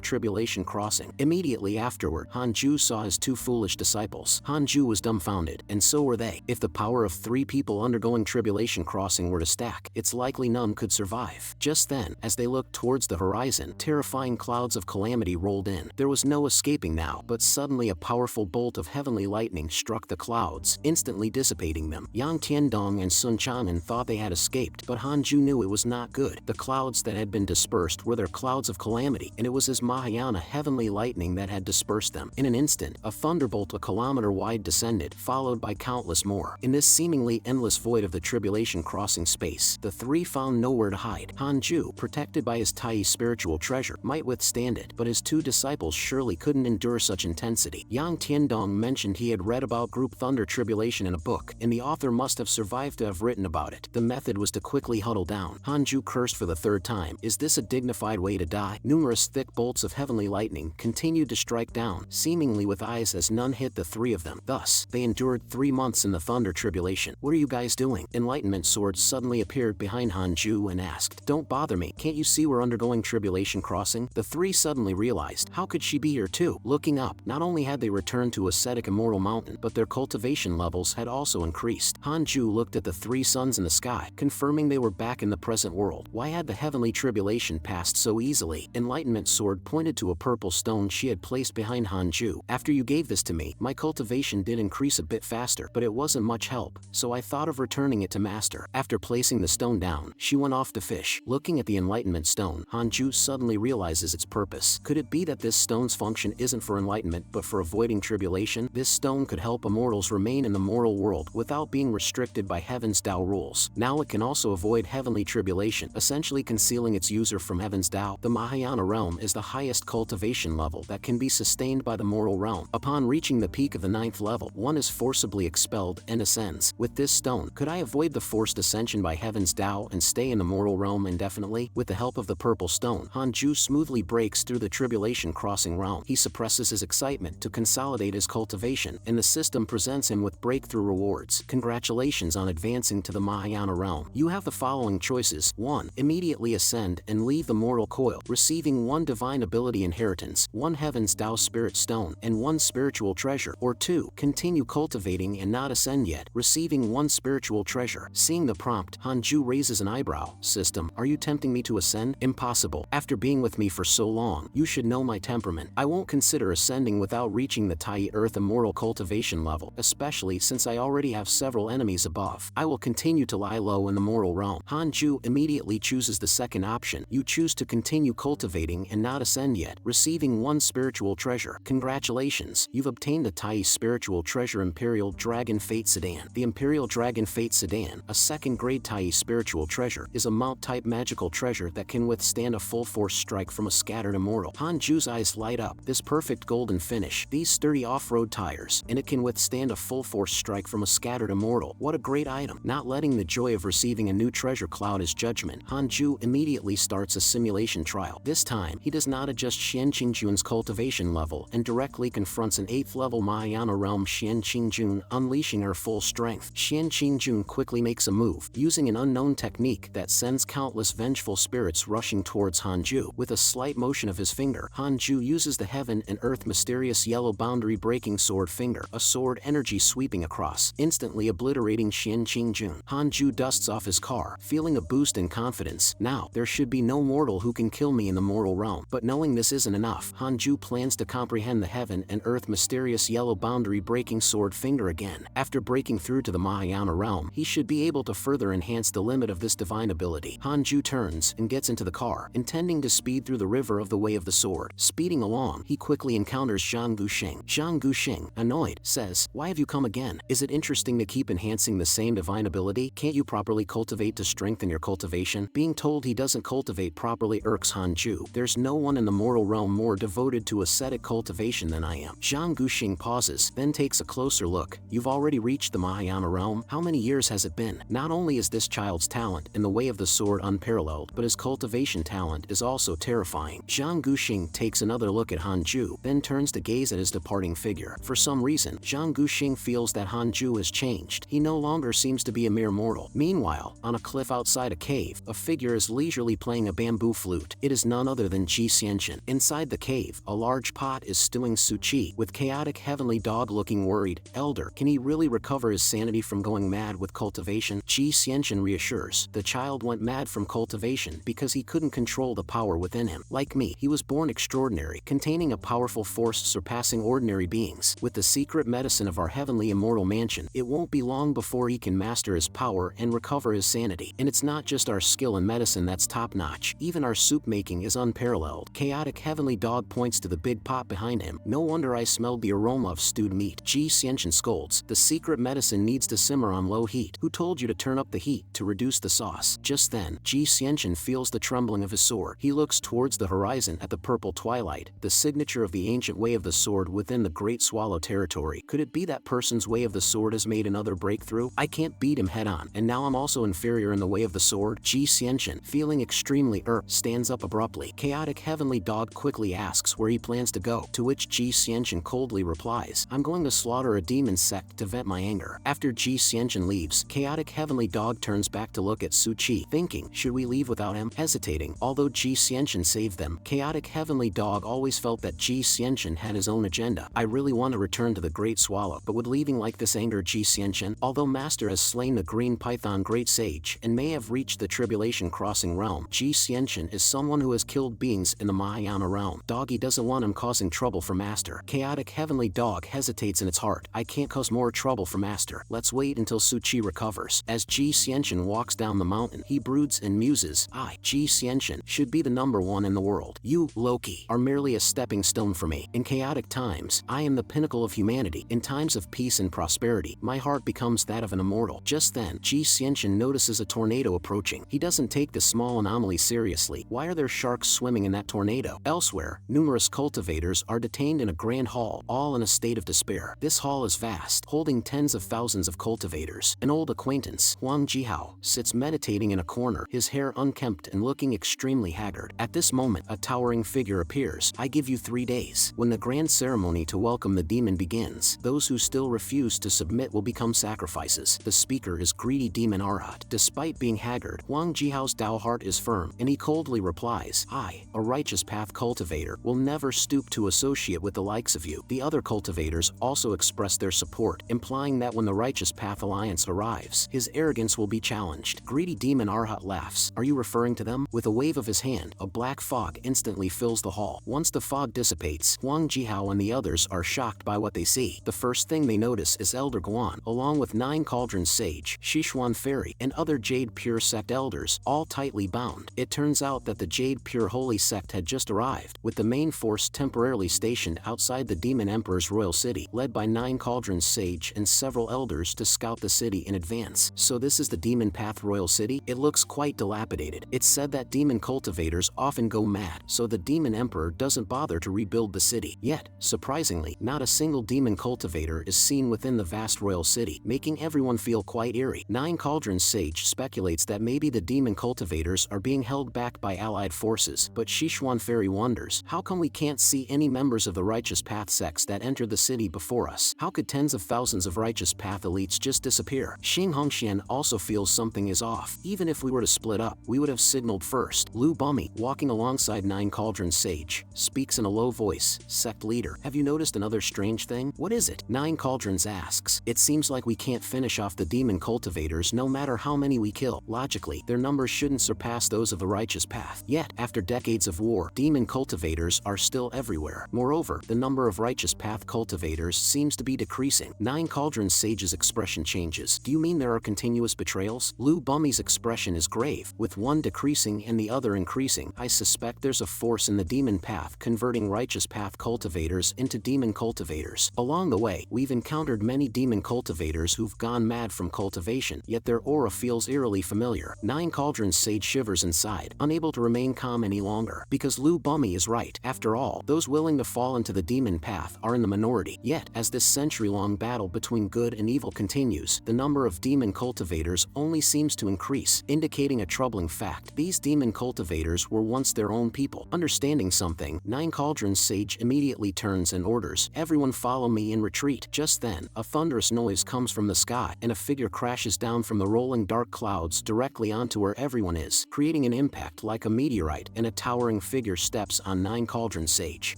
tribulation crossing. Immediately afterward, Hanju saw his two foolish disciples. Hanju was dumbfounded, and so were they. If the power of 3 people undergoing tribulation crossing were to stack, it's likely none could survive. Just then, as they looked towards the horizon, terrifying clouds of calamity rolled in. There was no escaping now, but suddenly a powerful bolt of heavenly lightning struck the clouds, instantly dissipating them. Yang Tiandong and Sun Chang'an thought they had escaped, but Hanju knew it was not good. The clouds that had been dispersed were their clouds of calamity, and it was his Mahayana heavenly lightning that had dispersed them. In an instant, a thunderbolt a kilometer wide descended, followed by countless more. In this seemingly endless void of the tribulation crossing space, the 3 found nowhere to hide. Hanju, protected by his Tai spiritual treasure, might withstand it, but his 2 disciples surely couldn't endure such intensity. Yang Tiandong mentioned he had read about group thunder tribulation in a book, and the author must have survived to have written about it. The method was to quickly huddle down. Hanju cursed for the 3rd time. Is this a dignified way to die? Numerous thick bolts of heavenly lightning continued to strike down, seemingly with eyes as none hit the 3 of them. Thus, they endured 3 months in the thunder tribulation. What are you guys doing? Enlightenment Sword suddenly appeared behind Hanju and asked, "Don't bother me. Can't you see we're undergoing tribulation crossing?" The 3 suddenly realized, how could she be here too? Looking up, not only had they returned to ascetic immortal mountain, but their cultivation levels had also increased. Hanju looked at the 3 suns in the sky, confirming they were back in the present world. Why had the heavenly tribulation passed so easily? Enlightenment Sword pointed to a purple purple stone she had placed behind Hanju. After you gave this to me, my cultivation did increase a bit faster, but it wasn't much help, so I thought of returning it to Master. After placing the stone down, she went off to fish. Looking at the enlightenment stone, Hanju suddenly realizes its purpose. Could it be that this stone's function isn't for enlightenment but for avoiding tribulation? This stone could help immortals remain in the mortal world without being restricted by heaven's Tao rules. Now it can also avoid heavenly tribulation, essentially concealing its user from heaven's Tao. The Mahayana realm is the highest cultivation level that can be sustained by the mortal realm. Upon reaching the peak of the 9th level, one is forcibly expelled and ascends. With this stone, could I avoid the forced ascension by heaven's Tao and stay in the mortal realm indefinitely? With the help of the purple stone, Hanju smoothly breaks through the tribulation crossing realm. He suppresses his excitement to consolidate his cultivation, and the system presents him with breakthrough rewards. Congratulations on advancing to the Mahayana realm. You have the following choices. 1. Immediately ascend and leave the mortal coil, receiving 1 divine ability inheritance, 1 heaven's Tao spirit stone, and 1 spiritual treasure. Or 2. Continue cultivating and not ascend yet, receiving 1 spiritual treasure. Seeing the prompt, Hanju raises an eyebrow. System, are you tempting me to ascend? Impossible. After being with me for so long, you should know my temperament. I won't consider ascending without reaching the Tai Earth immortal cultivation level, especially since I already have several enemies above. I will continue to lie low in the mortal realm. Hanju immediately chooses the second option. You choose to continue cultivating and not ascend yet, receiving 1 spiritual treasure. Congratulations, you've obtained the Tai spiritual treasure Imperial Dragon Fate Sedan. The Imperial Dragon Fate Sedan, a 2nd grade Tai spiritual treasure, is a mount-type magical treasure that can withstand a full force strike from a scattered immortal. Hanju's eyes light up. This perfect golden finish, these sturdy off-road tires, and it can withstand a full force strike from a scattered immortal. What a great item. Not letting the joy of receiving a new treasure cloud his judgment, Hanju immediately starts a simulation trial. This time, he does not adjust Xian Qingjun's cultivation level and directly confronts an 8th level Mahayana realm Xian Qingjun, unleashing her full strength. Xian Qingjun quickly makes a move, using an unknown technique that sends countless vengeful spirits rushing towards Hanju. With a slight motion of his finger, Hanju uses the heaven and earth mysterious yellow boundary breaking sword finger, a sword energy sweeping across, instantly obliterating Xian Qingjun. Hanju dusts off his car, feeling a boost in confidence. Now, there should be no mortal who can kill me in the mortal realm. But knowing this isn't enough, Hanju plans to comprehend the heaven and earth mysterious yellow boundary breaking sword finger again. After breaking through to the Mahayana realm, he should be able to further enhance the limit of this divine ability. Hanju turns and gets into the car, intending to speed through the river of the way of the sword. Speeding along, he quickly encounters Zhang Guxing. Zhang Guxing, annoyed, says, "Why have you come again? Is it interesting to keep enhancing the same divine ability? Can't you properly cultivate to strengthen your cultivation?" Being told he doesn't cultivate properly irks Hanju. There's no one in the mortal realm more devoted to ascetic cultivation than I am. Zhang Guxing pauses, then takes a closer look. You've already reached the Mahayana realm? How many years has it been? Not only is this child's talent in the way of the sword unparalleled, but his cultivation talent is also terrifying. Zhang Guxing takes another look at Hanju, then turns to gaze at his departing figure. For some reason, Zhang Guxing feels that Hanju has changed. He no longer seems to be a mere mortal. Meanwhile, on a cliff outside a cave, a figure is leisurely playing a bamboo flute. It is none other than Ji Xianchen. Inside the cave, a large pot is stewing Suchi, with chaotic heavenly dog looking worried. Elder, can he really recover his sanity from going mad with cultivation? Ji Xianchen reassures. The child went mad from cultivation because he couldn't control the power within him. Like me, he was born extraordinary, containing a powerful force surpassing ordinary beings. With the secret medicine of our heavenly immortal mansion, it won't be long before he can master his power and recover his sanity. And it's not just our skill in medicine that's top-notch. Even our soup making is unparalleled. Chaotic heavenly dog points to the big pot behind him. No wonder I smelled the aroma of stewed meat. Ji Xianchen scolds. The secret medicine needs to simmer on low heat. Who told you to turn up the heat to reduce the sauce? Just then, Ji Xianchen feels the trembling of his sword. He looks towards the horizon at the purple twilight, the signature of the ancient way of the sword within the Great Swallow territory. Could it be that person's way of the sword has made another breakthrough? I can't beat him head on, and now I'm also inferior in the way of the sword? Ji Xianchen, feeling extremely stands up abruptly. Chaotic heavenly dog quickly asks where he plans to go, to which Ji Xianchen coldly replies, "I'm going to slaughter a demon sect to vent my anger." After Ji Xianchen leaves, chaotic heavenly dog turns back to look at Su Qi, thinking, should we leave without him? Hesitating, although Ji Xianchen saved them, chaotic heavenly dog always felt that Ji Xianchen had his own agenda. I really want to return to the Great Swallow, but would leaving like this anger Ji Xianchen? Although Master has slain the Green Python Great Sage and may have reached the Tribulation Crossing realm, Ji Xianchen is someone who has killed beings in the Mahayana realm. alone. Doggy doesn't want him causing trouble for Master. Chaotic Heavenly Dog hesitates in its heart. I can't cause more trouble for Master. Let's wait until Suchi recovers. As Ji Xianxian walks down the mountain, he broods and muses. I, Ji Xianxian, should be the #1 in the world. You, Loki, are merely a stepping stone for me. In chaotic times, I am the pinnacle of humanity. In times of peace and prosperity, my heart becomes that of an immortal. Just then, Ji Xianxian notices a tornado approaching. He doesn't take the small anomaly seriously. Why are there sharks swimming in that tornado? Elsewhere, numerous cultivators are detained in a grand hall, all in a state of despair. This hall is vast, holding tens of thousands of cultivators. An old acquaintance, Huang Jihao, sits meditating in a corner, his hair unkempt and looking extremely haggard. At this moment, a towering figure appears. I give you 3 days. When the grand ceremony to welcome the demon begins, those who still refuse to submit will become sacrifices. The speaker is greedy demon Arhat. Despite being haggard, Huang Jihao's Dao heart is firm, and he coldly replies, I, a righteous path cultivator, will never stoop to associate with the likes of you. The other cultivators also express their support, implying that when the righteous path alliance arrives, his arrogance will be challenged. Greedy demon Arhat laughs. Are you referring to them? With a wave of his hand, a black fog instantly fills the hall. Once the fog dissipates, Huang Jihao and the others are shocked by what they see. The first thing they notice is Elder Guan, along with 9 Cauldrons Sage, Sichuan Fairy, and other Jade Pure Sect elders, all tightly bound. It turns out that the Jade Pure Holy Sect had just arrived, with the main force temporarily stationed outside the Demon Emperor's royal city, led by 9 Cauldrons Sage and several elders to scout the city in advance. So this is the Demon Path Royal City? It looks quite dilapidated. It's said that demon cultivators often go mad, so the Demon Emperor doesn't bother to rebuild the city. Yet, surprisingly, not a single demon cultivator is seen within the vast royal city, making everyone feel quite eerie. 9 Cauldrons Sage speculates that maybe the demon cultivators are being held back by allied forces, but Sichuan Fairy wonders, how come we can't see any members of the Righteous Path sects that entered the city before us? How could tens of thousands of Righteous Path elites just disappear? Xing Hongxian also feels something is off. Even if we were to split up, we would have signaled first. Lu Bummy, walking alongside 9 Cauldrons Sage, speaks in a low voice. Sect leader, have you noticed another strange thing? What is it? 9 Cauldrons asks. It seems like we can't finish off the demon cultivators no matter how many we kill. Logically, their numbers shouldn't surpass those of the Righteous Path. Yet, after decades of war, demon cultivators are still everywhere. Moreover, the number of Righteous Path cultivators seems to be decreasing. 9 Cauldrons Sage's expression changes. Do you mean there are continuous betrayals? Lu Bummy's expression is grave, with one decreasing and the other increasing. I suspect there's a force in the demon path converting Righteous Path cultivators into demon cultivators. Along the way, we've encountered many demon cultivators who've gone mad from cultivation, yet their aura feels eerily familiar. 9 Cauldrons Sage shivers inside, unable to remain calm any longer. Because Lu Bummy is right. After all, those willing to fall into the demon path are in the minority. Yet, as this century-long battle between good and evil continues, the number of demon cultivators only seems to increase, indicating a troubling fact. These demon cultivators were once their own people. Understanding something, 9 Cauldrons Sage immediately turns and orders, everyone follow me in retreat. Just then, a thunderous noise comes from the sky, and a figure crashes down from the rolling dark clouds directly onto where everyone is, creating an impact like a meteorite, and a towering figure steps on 9 Cauldrons Sage.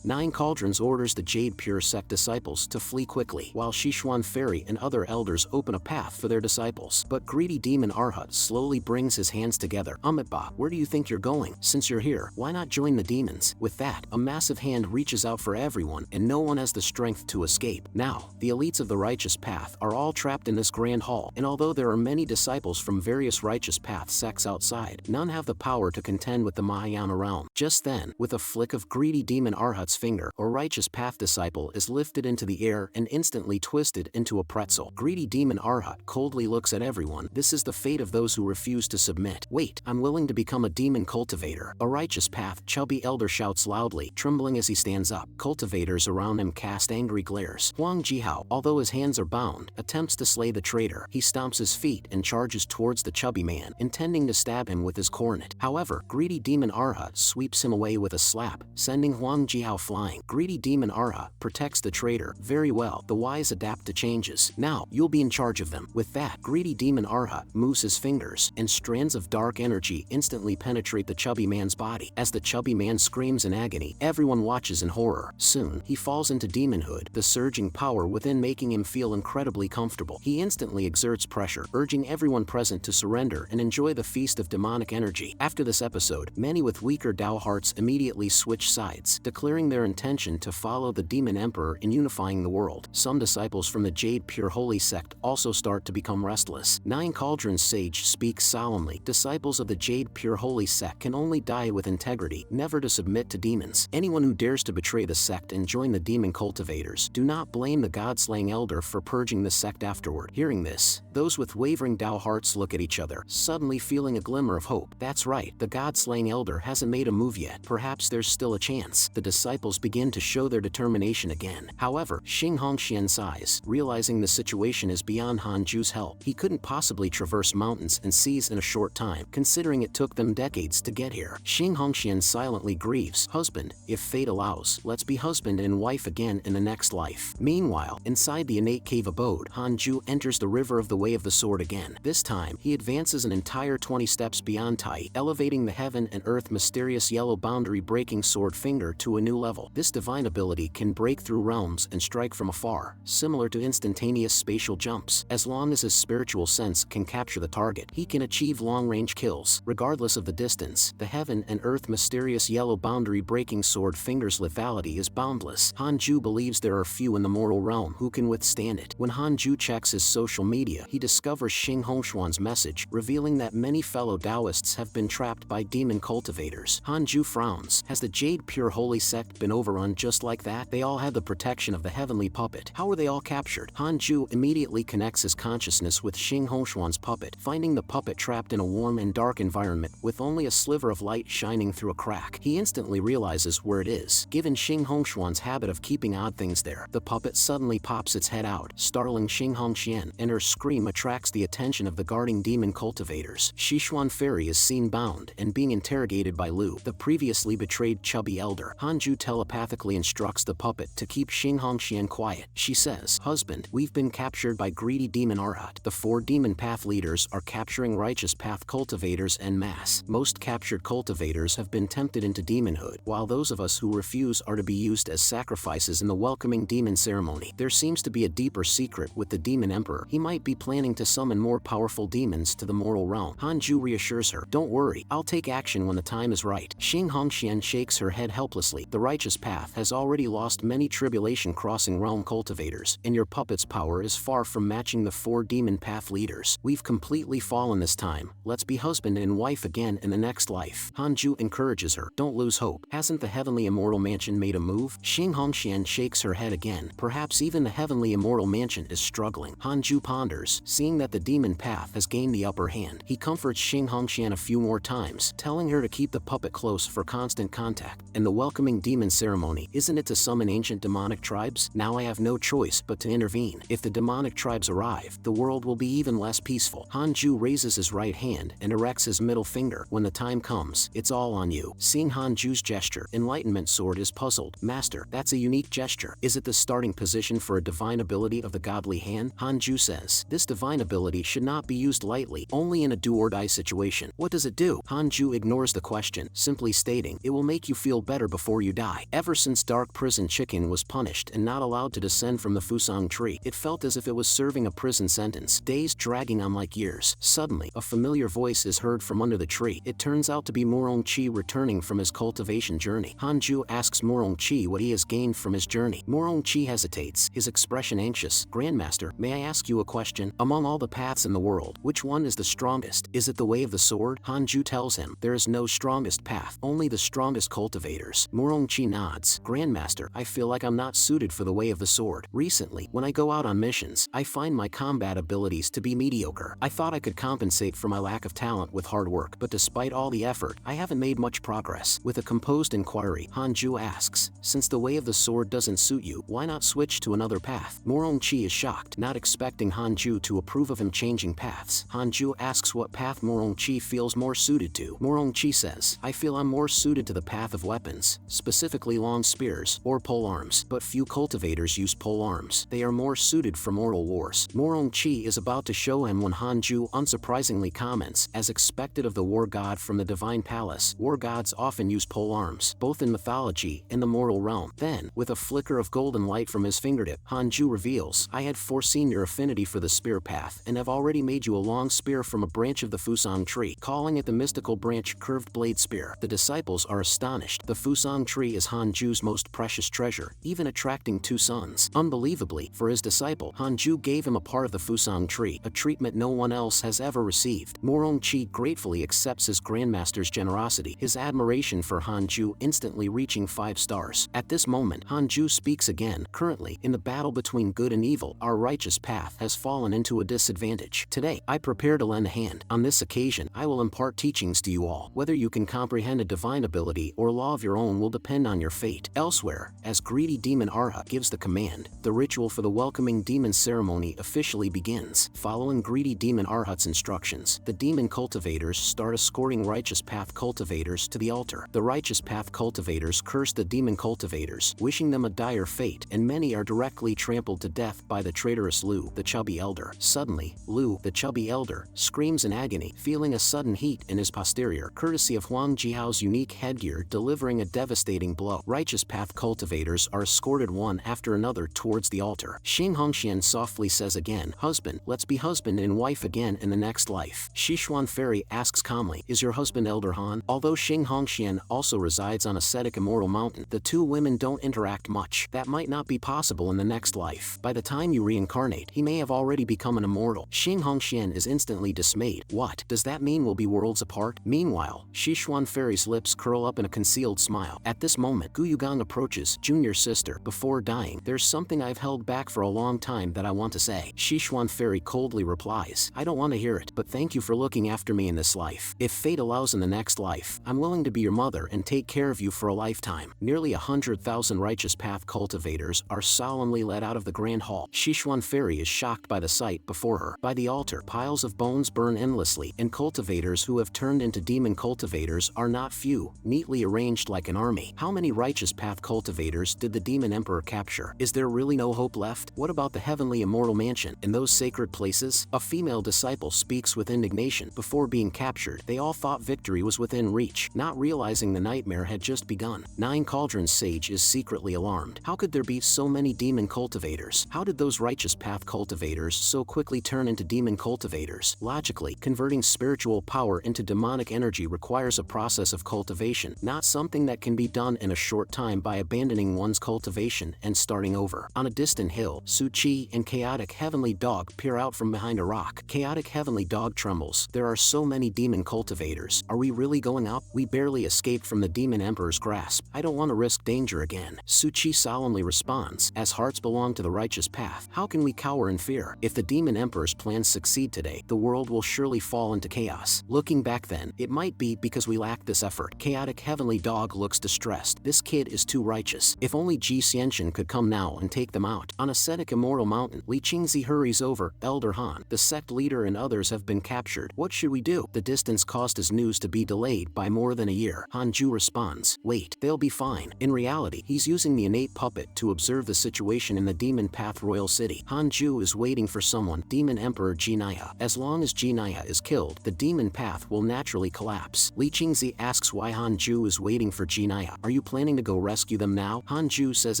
9 Cauldrons orders the Jade Pure Sect disciples to flee quickly, while Sichuan Fairy and other elders open a path for their disciples. But greedy demon Arhat slowly brings his hands together. Amitba, where do you think you're going? Since you're here, why not join the demons? With that, a massive hand reaches out for everyone, and no one has the strength to escape. Now, the elites of the Righteous Path are all trapped in this grand hall, and although there are many disciples from various Righteous Path sects outside, none have the power to contend with the Mahayana realm. Just then, with a flick of greedy demon Arhat's finger, a Righteous Path disciple is lifted into the air and instantly twisted into a pretzel. Greedy demon Arhat coldly looks at everyone. This is the fate of those who refuse to submit. Wait, I'm willing to become a demon cultivator. A Righteous Path chubby elder shouts loudly, trembling as he stands up. Cultivators around him cast angry glares. Huang Jihao, although his hands are bound, attempts to slay the traitor. He stomps his feet and charges towards the chubby man, intending to stab him with his coronet. However, greedy demon Arhat sweeps him away with a slap, sending Huang Jihao flying. Greedy demon Arhat protects the traitor. Very well, the wise adapt to changes. Now, you'll be in charge of them. With that, greedy demon Arhat moves his fingers, and strands of dark energy instantly penetrate the chubby man's body. As the chubby man screams in agony, everyone watches in horror. Soon, he falls into demonhood, the surging power within making him feel incredibly comfortable. He instantly exerts pressure, urging everyone present to surrender and enjoy the feast of demonic energy. After this episode, many with weaker Dao hearts immediately switch switch sides, declaring their intention to follow the Demon Emperor in unifying the world. Some disciples from the Jade Pure Holy sect also start to become restless. Nine Cauldrons sage speaks solemnly. Disciples of the Jade Pure Holy sect can only die with integrity, never to submit to demons. Anyone who dares to betray the sect and join the demon cultivators, do not blame the God-slaying elder for purging the sect afterward. Hearing this, those with wavering Tao hearts look at each other, suddenly feeling a glimmer of hope. That's right, the God-slaying elder hasn't made a move yet. Perhaps there's still a chance. The disciples begin to show their determination again. However, Xing Hongxian sighs, realizing the situation is beyond Hanju's help. He couldn't possibly traverse mountains and seas in a short time, considering it took them decades to get here. Xing Hongxian silently grieves. Husband, if fate allows, let's be husband and wife again in the next life. Meanwhile, inside the innate cave abode, Hanju enters the river of the Way of the Sword again. This time, he advances an entire 20 steps beyond Tai, elevating the heaven and earth mysterious yellow boundary-breaking sword finger to a new level. This divine ability can break through realms and strike from afar, similar to instantaneous spatial jumps. As long as his spiritual sense can capture the target, he can achieve long-range kills, regardless of the distance. The heaven and earth mysterious yellow boundary-breaking sword finger's lethality is boundless. Hanju believes there are few in the mortal realm who can withstand it. When Hanju checks his social media, he discovers Xing Hongshuan's message, revealing that many fellow Taoists have been trapped by demon cultivators. Hanju frowns. Has the Jade Pure Holy sect been overrun just like that? They all had the protection of the heavenly puppet. How were they all captured? Hanju immediately connects his consciousness with Xing Hongshuan's puppet, finding the puppet trapped in a warm and dark environment with only a sliver of light shining through a crack. He instantly realizes where it is. Given Xing Hongshuan's habit of keeping odd things there, the puppet suddenly pops its head out, startling Xing Hongxian, and her scream attracts the attention of the guarding demon cultivators. Xishuan Fairy is seen bound and being interrogated by Lu, the previously betrayed chubby elder. Hanju telepathically instructs the puppet to keep Xing Hongxian quiet. She says, "Husband, we've been captured by greedy demon Arhat. The 4 demon path leaders are capturing righteous path cultivators en masse. Most captured cultivators have been tempted into demonhood, while those of us who refuse are to be used as sacrifices in the welcoming demon ceremony. There seems to be a deeper secret with the demon emperor. He might be planning to summon more powerful demons to the mortal realm." Hanju reassures her, "Don't worry, I'll take action when the time is right." Xing Hongxian shakes her head helplessly. "The righteous path has already lost many tribulation crossing realm cultivators, and your puppet's power is far from matching the 4 demon path leaders. We've completely fallen this time. Let's be husband and wife again in the next life." Hanju encourages her, "Don't lose hope. Hasn't the heavenly immortal mansion made a move?" Xing Hongxian shakes her head again. Perhaps even the heavenly immortal mansion is struggling. Hanju ponders, seeing that the demon path has gained the upper hand. He comforts Xing Hongxian a few more times, telling her to keep the puppet close for constant contact. "And the welcoming demon ceremony, isn't it to summon ancient demonic tribes? Now I have no choice but to intervene. If the demonic tribes arrive, the world will be even less peaceful." Hanju raises his right hand and erects his middle finger. "When the time comes, it's all on you." Seeing Hanju's gesture, Enlightenment Sword is puzzled. "Master, that's a unique gesture. Is it the starting position for a divine ability of the godly hand?" Hanju says, "This divine ability should not be used lightly, only in a do-or-die situation." "What does it do?" Hanju ignores the question, simply stating, "It will make you feel better before you die." Ever since Dark Prison Chicken was punished and not allowed to descend from the Fusang tree, it felt as if it was serving a prison sentence, days dragging on like years. Suddenly, a familiar voice is heard from under the tree. It turns out to be Morongchi returning from his cultivation journey. Hanju asks Morongchi what he has gained from his journey. Morongchi hesitates, his expression anxious. "Grandmaster, may I ask you a question? Among all the paths in the world, which one is the strongest? Is it the Way of the Sword?" Hanju tells him, "There is no strongest path, only the strongest cultivators." Morongchi nods. "Grandmaster, I feel like I'm not suited for the Way of the Sword. Recently, when I go out on missions, I find my combat abilities to be mediocre. I thought I could compensate for my lack of talent with hard work, but despite all the effort, I haven't made much progress." With a composed inquiry, Hanju asks, "Since the Way of the Sword doesn't suit you, why not switch to another path?" Morongchi is shocked, not expecting Hanju to approve of him changing paths. Hanju asks what path Morongchi feels more suited to. Morongchi says, "I feel I'm more suited to the path of weapons, specifically long spears or pole arms, but few cultivators use pole arms. They are more suited for mortal wars." Morongchi is about to show him when Hanju unsurprisingly comments, "As expected of the war god from the divine palace, war gods often use pole arms, both in mythology and the mortal realm." Then, with a flicker of golden light from his fingertip, Hanju reveals, "I had foreseen your affinity for the spear path and have already made you a long spear from a branch of the Fusang tree, calling it the mystical branch curved blade spear." The disciples are astonished astonished. The Fusang tree is Hanju's most precious treasure, even attracting 2 sons. Unbelievably, for his disciple, Hanju gave him a part of the Fusang tree, a treatment no one else has ever received. Morongchi gratefully accepts his grandmaster's generosity, his admiration for Hanju instantly reaching 5 stars. At this moment, Hanju speaks again. Currently, in the battle between good and evil, our righteous path has fallen into a disadvantage. Today, I prepare to lend a hand. On this occasion, I will impart teachings to you all. Whether you can comprehend a divine ability or law of your own will depend on your fate. Elsewhere, as greedy demon Arha gives the command, the ritual for the welcoming demon ceremony officially begins. Following greedy demon Arhat's instructions, the demon cultivators start escorting righteous path cultivators to the altar. The righteous path cultivators curse the demon cultivators, wishing them a dire fate, and many are directly trampled to death by the traitorous Lu, the chubby elder. Suddenly, Lu, the chubby elder, screams in agony, feeling a sudden heat in his posterior, courtesy of Huang Jiao's unique headgear delivering a devastating blow. Righteous path cultivators are escorted one after another towards the altar. Xing Hongxian softly says again, "Husband, let's be husband and wife again in the next life." Xishuan Fairy asks calmly, "Is your husband Elder Han?" Although Xing Hongxian also resides on ascetic immortal mountain, the 2 women don't interact much. That might not be possible in the next life. By the time you reincarnate, he may have already become an immortal. Xing Hongxian is instantly dismayed. What? Does that mean we'll be worlds apart? Meanwhile, Xishuan Fairy's lips curl up in a concealed smile. At this moment, Gu Yugang approaches, "Junior sister, before dying, there's something I've held back for a long time that I want to say." Xishuan Fairy coldly replies, "I don't want to hear it, but thank you for looking after me in this life. If fate allows in the next life, I'm willing to be your mother and take care of you for a lifetime." Nearly 100,000 righteous path cultivators are solemnly led out of the grand hall. Xishuan Fairy is shocked by the sight before her. By the altar, piles of bones burn endlessly, and cultivators who have turned into demon cultivators are not few, neatly arranged like an army. How many righteous path cultivators did the demon emperor capture? Is there really no hope left? What about the heavenly immortal mansion and those sacred places? A female disciple speaks with indignation. Before being captured, they all thought victory was within reach, not realizing the nightmare had just begun. 9 Cauldrons Sage is secretly alarmed. How could there be so many demon cultivators? How did those righteous path cultivators so quickly turn into demon cultivators? Logically, converting spiritual power into demonic energy requires a process of cultivation, not something that can be done in a short time by abandoning one's cultivation and starting over. On a distant hill, Su Chi and Chaotic Heavenly Dog peer out from behind a rock. Chaotic Heavenly Dog trembles. "There are so many demon cultivators. Are we really going up? We barely escaped from the demon emperor's grasp. I don't want to risk danger again." Su Chi solemnly responds, "As hearts belong to the righteous path, how can we cower in fear? If the demon emperor's plans succeed today, the world will surely fall into chaos. Looking back then, it might be because we lacked this effort." Chaotic Heavenly Dog looks distressed. This kid is too righteous. If only Ji Xianxian could come now and take them out. On ascetic immortal mountain, Li Qingzi hurries over. "Elder Han, the sect leader and others have been captured. What should we do?" The distance caused his news to be delayed by more than a year. Hanju responds, "Wait, they'll be fine." In reality, he's using the innate puppet to observe the situation in the Demon Path Royal City. Hanju is waiting for someone, Demon Emperor Jinaya. As long as Jinaya is killed, the Demon Path will naturally collapse. Li Qingzi asks why Hanju is waiting for Jinaya. "Are you planning to go rescue them now?" Hanju says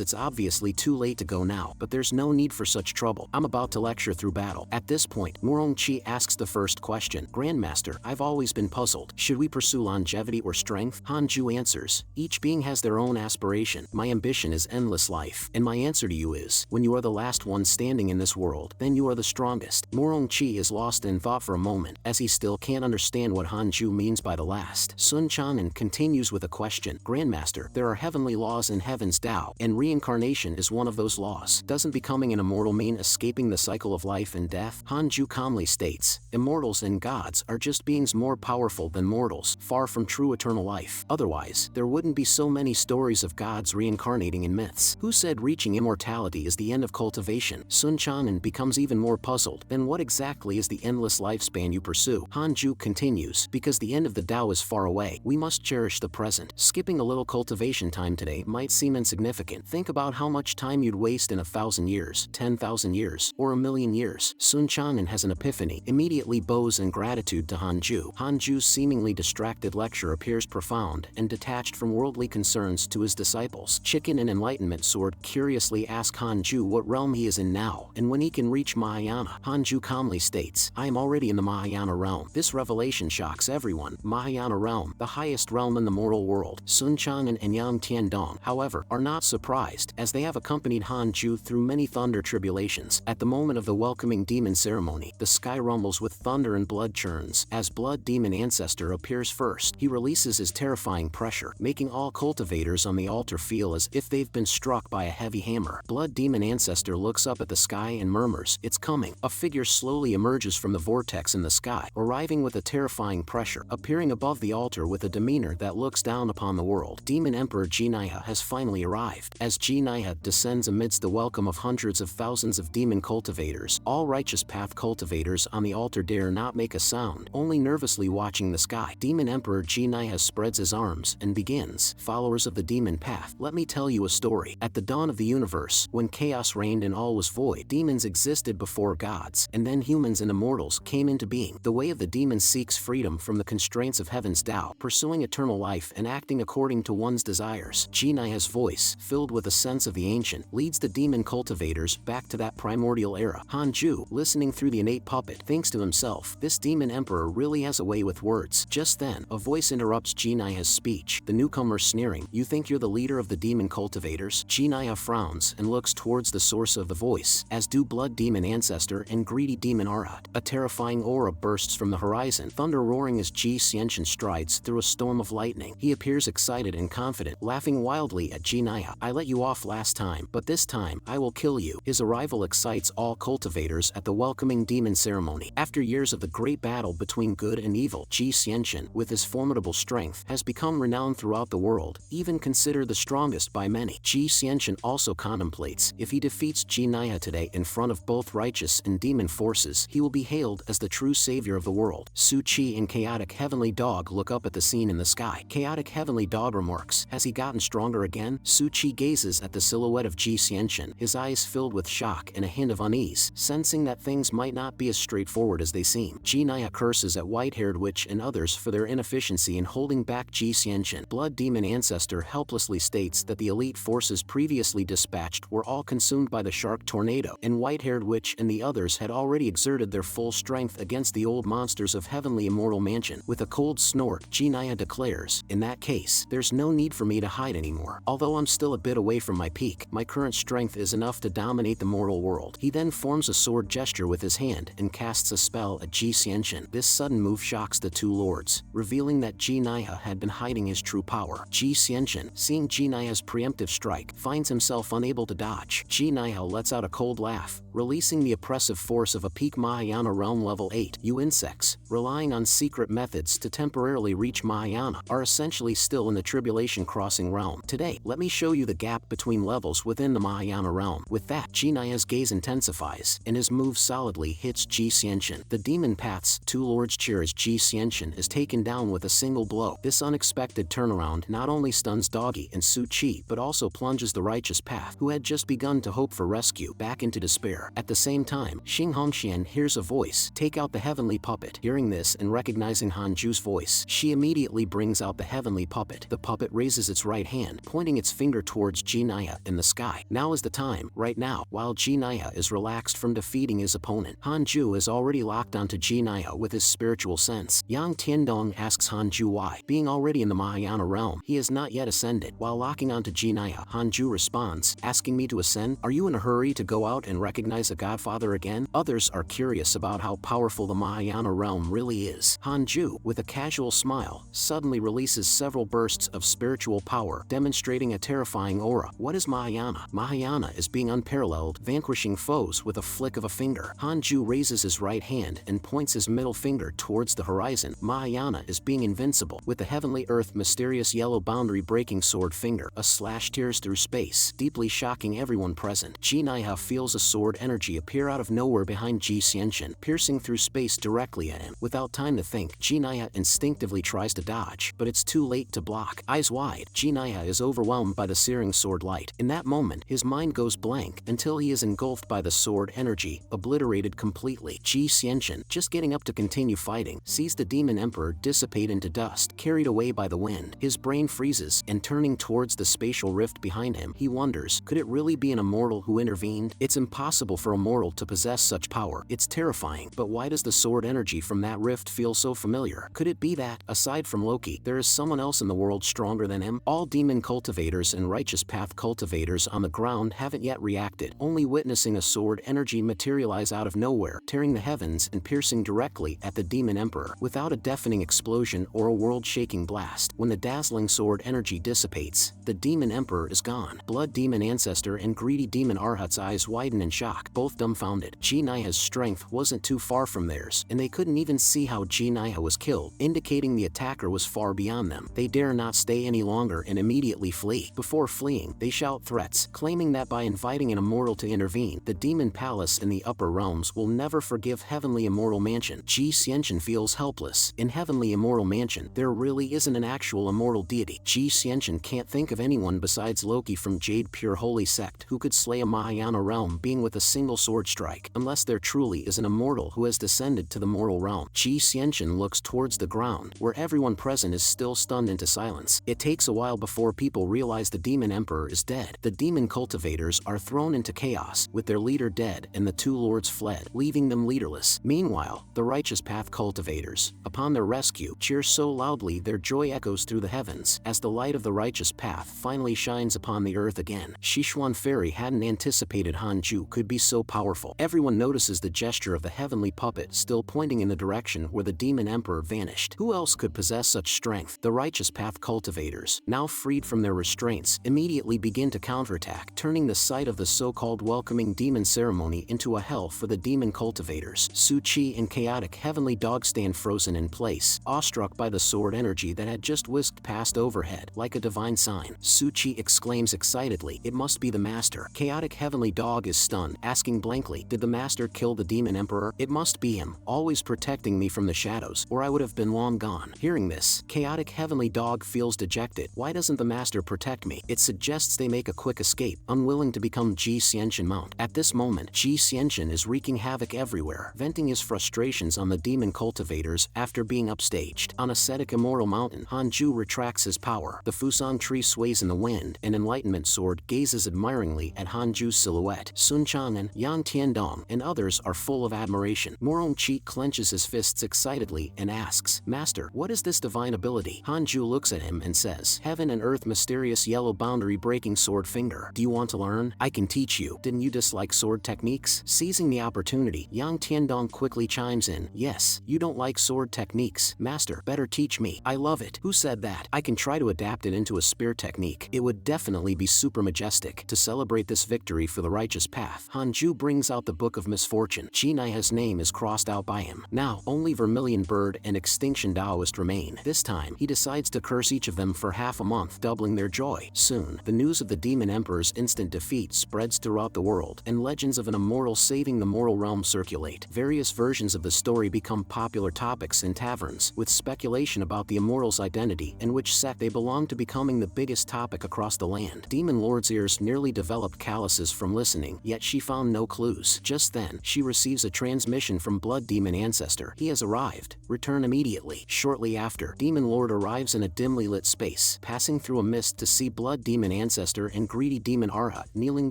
it's obviously too late to go now, but there's no need for such trouble. "I'm about to lecture through battle." At this point, Murongchi asks the first question. "Grandmaster, I've always been puzzled. Should we pursue longevity or strength?" Hanju answers, "Each being has their own aspiration. My ambition is endless life. And my answer to you is, when you are the last one standing in this world, then you are the strongest." Murongchi is lost in thought for a moment, as he still can't understand what Hanju means by the last. Sun Chanen continues with a question. "Grandmaster, there are heavenly laws in heaven's Tao, and reincarnation is one of those laws. Doesn't becoming an immortal mean escaping the cycle of life and death?" Hanju calmly states, "Immortals and gods are just beings more powerful than mortals, far from true eternal life. Otherwise, there wouldn't be so many stories of gods reincarnating in myths. Who said reaching immortality is the end of cultivation?" Sun Chanen becomes even more puzzled. "Then what exactly is the endless lifespan you pursue?" Hanju continues, "Because the end of the Tao is far away, we must cherish the present. Skipping a little cultivation time today might seem insignificant. Think about how much time you'd waste in 1,000 years, 10,000 years, or 1,000,000 years." Sun Chanen has an epiphany, immediately bows in gratitude to Hanju. Hanju's seemingly distracted lecture appears profound and detached from worldly concerns to his disciples. Chicken and Enlightenment Sword curiously ask Hanju what realm he is in now, and when he can reach Mahayana. Hanju calmly states, "I am already in the Mahayana realm." This revelation shocks everyone. Mahayana realm, the highest realm in the mortal mortal world. Sun Chang'an and Yang Tiandong, however, are not surprised, as they have accompanied Han Ju through many thunder tribulations. At the moment of the welcoming demon ceremony, the sky rumbles with thunder and blood churns. As Blood Demon Ancestor appears first, he releases his terrifying pressure, making all cultivators on the altar feel as if they've been struck by a heavy hammer. Blood Demon Ancestor looks up at the sky and murmurs, "It's coming." A figure slowly emerges from the vortex in the sky, arriving with a terrifying pressure, appearing above the altar with a demeanor that looks down upon the world. Demon Emperor Jinaya has finally arrived. As Jinaya descends amidst the welcome of hundreds of thousands of demon cultivators, all righteous path cultivators on the altar dare not make a sound, only nervously watching the sky. Demon Emperor Jinaya spreads his arms and begins, "Followers of the demon path, let me tell you a story. At the dawn of the universe, when chaos reigned and all was void, demons existed before gods, and then humans and immortals came into being. The way of the demon seeks freedom from the constraints of heaven's Tao, pursuing eternal life and acting according to one's desires." Jinaya's voice, filled with a sense of the ancient, leads the demon cultivators back to that primordial era. Han Ju, listening through the innate puppet, thinks to himself, "This demon emperor really has a way with words." Just then, a voice interrupts Jinaya's speech, the newcomer sneering, "You think you're the leader of the demon cultivators?" Jinaya frowns and looks towards the source of the voice, as do Blood Demon Ancestor and Greedy Demon Arat. A terrifying aura bursts from the horizon, thunder roaring as Ji Xianqian strides through a storm of lightning. He appears excited and confident, laughing wildly at Jinaya. "I let you off last time, but this time, I will kill you." His arrival excites all cultivators at the welcoming demon ceremony. After years of the great battle between good and evil, Ji Xianqian, with his formidable strength, has become renowned throughout the world, even considered the strongest by many. Ji Xianqian also contemplates, if he defeats Jinaya today in front of both righteous and demon forces, he will be hailed as the true savior of the world. Su Qi and Chaotic Heavenly Dog look up at the scene in the sky. Chaotic Heavenly Dog remarks, "Has he gotten stronger again?" Su Qi gazes at the silhouette of Ji Xianqian, his eyes filled with shock and a hint of unease, sensing that things might not be as straightforward as they seem. Jinaya curses at White-Haired Witch and others for their inefficiency in holding back Ji Xianqian. Blood Demon Ancestor helplessly states that the elite forces previously dispatched were all consumed by the shark tornado, and White-Haired Witch and the others had already exerted their full strength against the old monsters of Heavenly Immortal Mansion. With a cold snort, Jinaya declares, "In that case, there's no need for me to hide anymore. Although I'm still a bit away from my peak, my current strength is enough to dominate the mortal world." He then forms a sword gesture with his hand and casts a spell at Ji Xianqian. This sudden move shocks the two lords, revealing that Jinaya had been hiding his true power. Ji Xianqian, seeing Jinaya's preemptive strike, finds himself unable to dodge. Jinaya lets out a cold laugh, releasing the oppressive force of a peak Mahayana realm level 8. You insects, relying on secret methods to temporarily reach Mahayana, are essentially still in the tribulation crossing realm. Today, let me show you the gap between levels within the Mahayana realm. With that, Jinaya's gaze intensifies, and his move solidly hits Ji Xianqian. The demon path's two lords cheer as Ji Xianqian is taken down with a single blow. This unexpected turnaround not only stuns Doggy and Su Qi, but also plunges the righteous path, who had just begun to hope for rescue, back into despair. At the same time, Xing Hongxian hears a voice, "Take out the heavenly puppet." Hearing this and recognizing Han Ju's voice, she immediately brings out the heavenly puppet. The puppet raises its right hand, pointing its finger towards Jinaya in the sky. Now is the time, right now. While Jinaya is relaxed from defeating his opponent, Han Ju is already locked onto Jinaya with his spiritual sense. Yang Tiandong asks Han Ju why, being already in the Mahayana realm, he has not yet ascended. While locking onto Jinaya, Han Ju responds, "Asking me to ascend? Are you in a hurry to go out and recognize a godfather again?" Others are curious about how powerful the Mahayana realm really is. Han Ju, with a casual smile, suddenly releases several bursts of spiritual power, demonstrating a terrifying aura. What is Mahayana? Mahayana is being unparalleled, vanquishing foes with a flick of a finger. Han Ju raises his right hand and points his middle finger towards the horizon. Mahayana is being invincible. With the heavenly earth mysterious yellow boundary breaking sword finger, a slash tears through space, deeply shocking everyone present. Jinaya feels a sword energy appear out of nowhere behind Ji Xianqian, piercing through space directly at him. Without time to think, Jinaya instinctively tries to dodge, but it's too late to block. Eyes wide, Jinaya is overwhelmed by the searing sword light. In that moment, his mind goes blank until he is engulfed by the sword energy, obliterated completely. Ji Xianqian, just getting up to continue fighting, sees the demon emperor dissipate into dust, carried away by the wind. His brain freezes, and turning towards the spatial rift behind him, he wonders, could it really be an immortal who intervened? It's impossible for a mortal to possess such power. It's terrifying, but why does the sword energy from that rift feel so familiar? Could it be that, aside from Loki, there is some someone else in the world stronger than him? All demon cultivators and righteous path cultivators on the ground haven't yet reacted, only witnessing a sword energy materialize out of nowhere, tearing the heavens and piercing directly at the demon emperor. Without a deafening explosion or a world-shaking blast, when the dazzling sword energy dissipates, the demon emperor is gone. Blood demon ancestor and greedy demon Arhat's eyes widen in shock, both dumbfounded. Jinaiha's strength wasn't too far from theirs, and they couldn't even see how Jinaiha was killed, indicating the attacker was far beyond them. They dare not stay any longer and immediately flee. Before fleeing, they shout threats, claiming that by inviting an immortal to intervene, the demon palace in the upper realms will never forgive Heavenly Immortal Mansion. Ji Xianchen feels helpless. In Heavenly Immortal Mansion, there really isn't an actual immortal deity. Ji Xianchen can't think of anyone besides Loki from Jade Pure Holy Sect who could slay a Mahayana realm being with a single sword strike, unless there truly is an immortal who has descended to the mortal realm. Ji Xianchen looks towards the ground, where everyone present is still stunned into silence. It takes a while before people realize the demon emperor is dead. The demon cultivators are thrown into chaos, with their leader dead and the two lords fled, leaving them leaderless. Meanwhile, the righteous path cultivators, upon their rescue, cheer so loudly their joy echoes through the heavens, as the light of the righteous path finally shines upon the earth again. Sichuan Fairy hadn't anticipated Hanju could be so powerful. Everyone notices the gesture of the heavenly puppet still pointing in the direction where the demon emperor vanished. Who else could possess such strength? The righteous path cultivators, now freed from their restraints, immediately begin to counterattack, turning the site of the so-called welcoming demon ceremony into a hell for the demon cultivators. Su Chi and chaotic heavenly dog stand frozen in place, awestruck by the sword energy that had just whisked past overhead, like a divine sign. Su Chi exclaims excitedly, "It must be the master." Chaotic heavenly dog is stunned, asking blankly, "Did the master kill the demon emperor? It must be him, always protecting me from the shadows, or I would have been long gone." Hearing this, chaotic heavenly dog feels dejected. Why doesn't the master protect me? It suggests they make a quick escape, unwilling to become Ji Xianchen mount. At this moment, Ji Xianchen is wreaking havoc everywhere, venting his frustrations on the demon cultivators after being upstaged. On ascetic immortal mountain, Hanju retracts his power. The Fusang tree sways in the wind, and Enlightenment Sword gazes admiringly at Hanju's silhouette. Sun Chang'an, Yang Tiandong, and others are full of admiration. Morong Chi clenches his fists excitedly and asks, "Master, what is this divine ability?" Hanju looks at him and says, "Heaven and earth mysterious yellow boundary breaking sword finger. Do you want to learn? I can teach you. Didn't you dislike sword techniques?" Seizing the opportunity, Yang Tiandong quickly chimes in, "Yes, you don't like sword techniques. Master, better teach me. I love it." "Who said that? I can try to adapt it into a spear technique. It would definitely be super majestic." To celebrate this victory for the righteous path, Hanju brings out the Book of Misfortune. Jinaiha's name is crossed out by him. Now, only Vermilion Bird and Extinction Taoist remain. This time, he decides to curse each of them for half a month, doubling their joy. Soon, the news of the demon emperor's instant defeat spreads throughout the world, and legends of an immortal saving the mortal realm circulate. Various versions of the story become popular topics in taverns, with speculation about the immortal's identity and which sect they belong to becoming the biggest topic across the land. Demon Lord's ears nearly developed calluses from listening, yet she found no clues. Just then, she receives a transmission from Blood Demon Ancestor. He has arrived. Return immediately. Shortly after, Demon Lord arrives in a dimly lit space, passing through a mist to see Blood Demon Ancestor and greedy Demon Arhat kneeling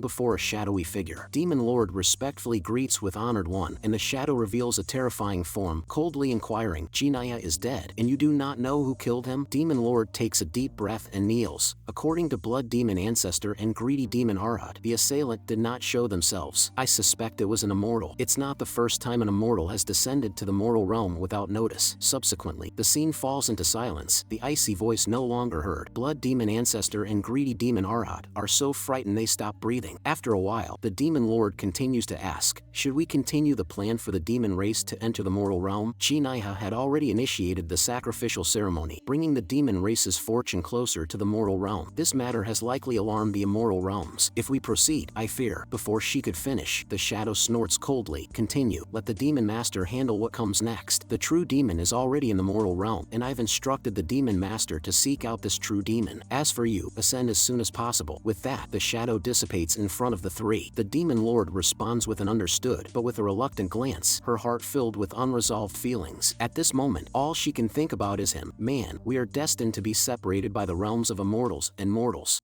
before a shadowy figure. Demon Lord respectfully greets with Honored One, and the shadow reveals a terrifying form, coldly inquiring, "Jinaiha is dead, and you do not know who killed him?" Demon Lord takes a deep breath and kneels. According to Blood Demon Ancestor and greedy Demon Arhat, the assailant did not show themselves. "I suspect it was an immortal. It's not the first time an immortal has descended to the mortal realm without notice." Subsequently, the scene falls into silence, the icy voice no longer heard. Blood Demon Ancestor and greedy Demon Arhat are so frightened they stop breathing. After a while, the Demon Lord continues to ask, "Should we continue the plan for the demon race to enter the mortal realm?" Jinaiha had already initiated the sacrificial ceremony, bringing the demon race's fortune closer to the mortal realm. This matter has likely alarmed the immortal realms. "If we proceed, I fear." Before she could finish, the shadow snorts coldly, "Continue. Let the demon master handle what comes next. The true demon is already in the mortal realm, and I've instructed the demon master to seek out this true demon. As for you, ascend as soon as possible." With that, the shadow dissipates in front of the three. The demon lord responds with an understood, but with a reluctant glance, her heart filled with unresolved feelings. At this moment, all she can think about is him. Man, we are destined to be separated by the realms of immortals and mortals.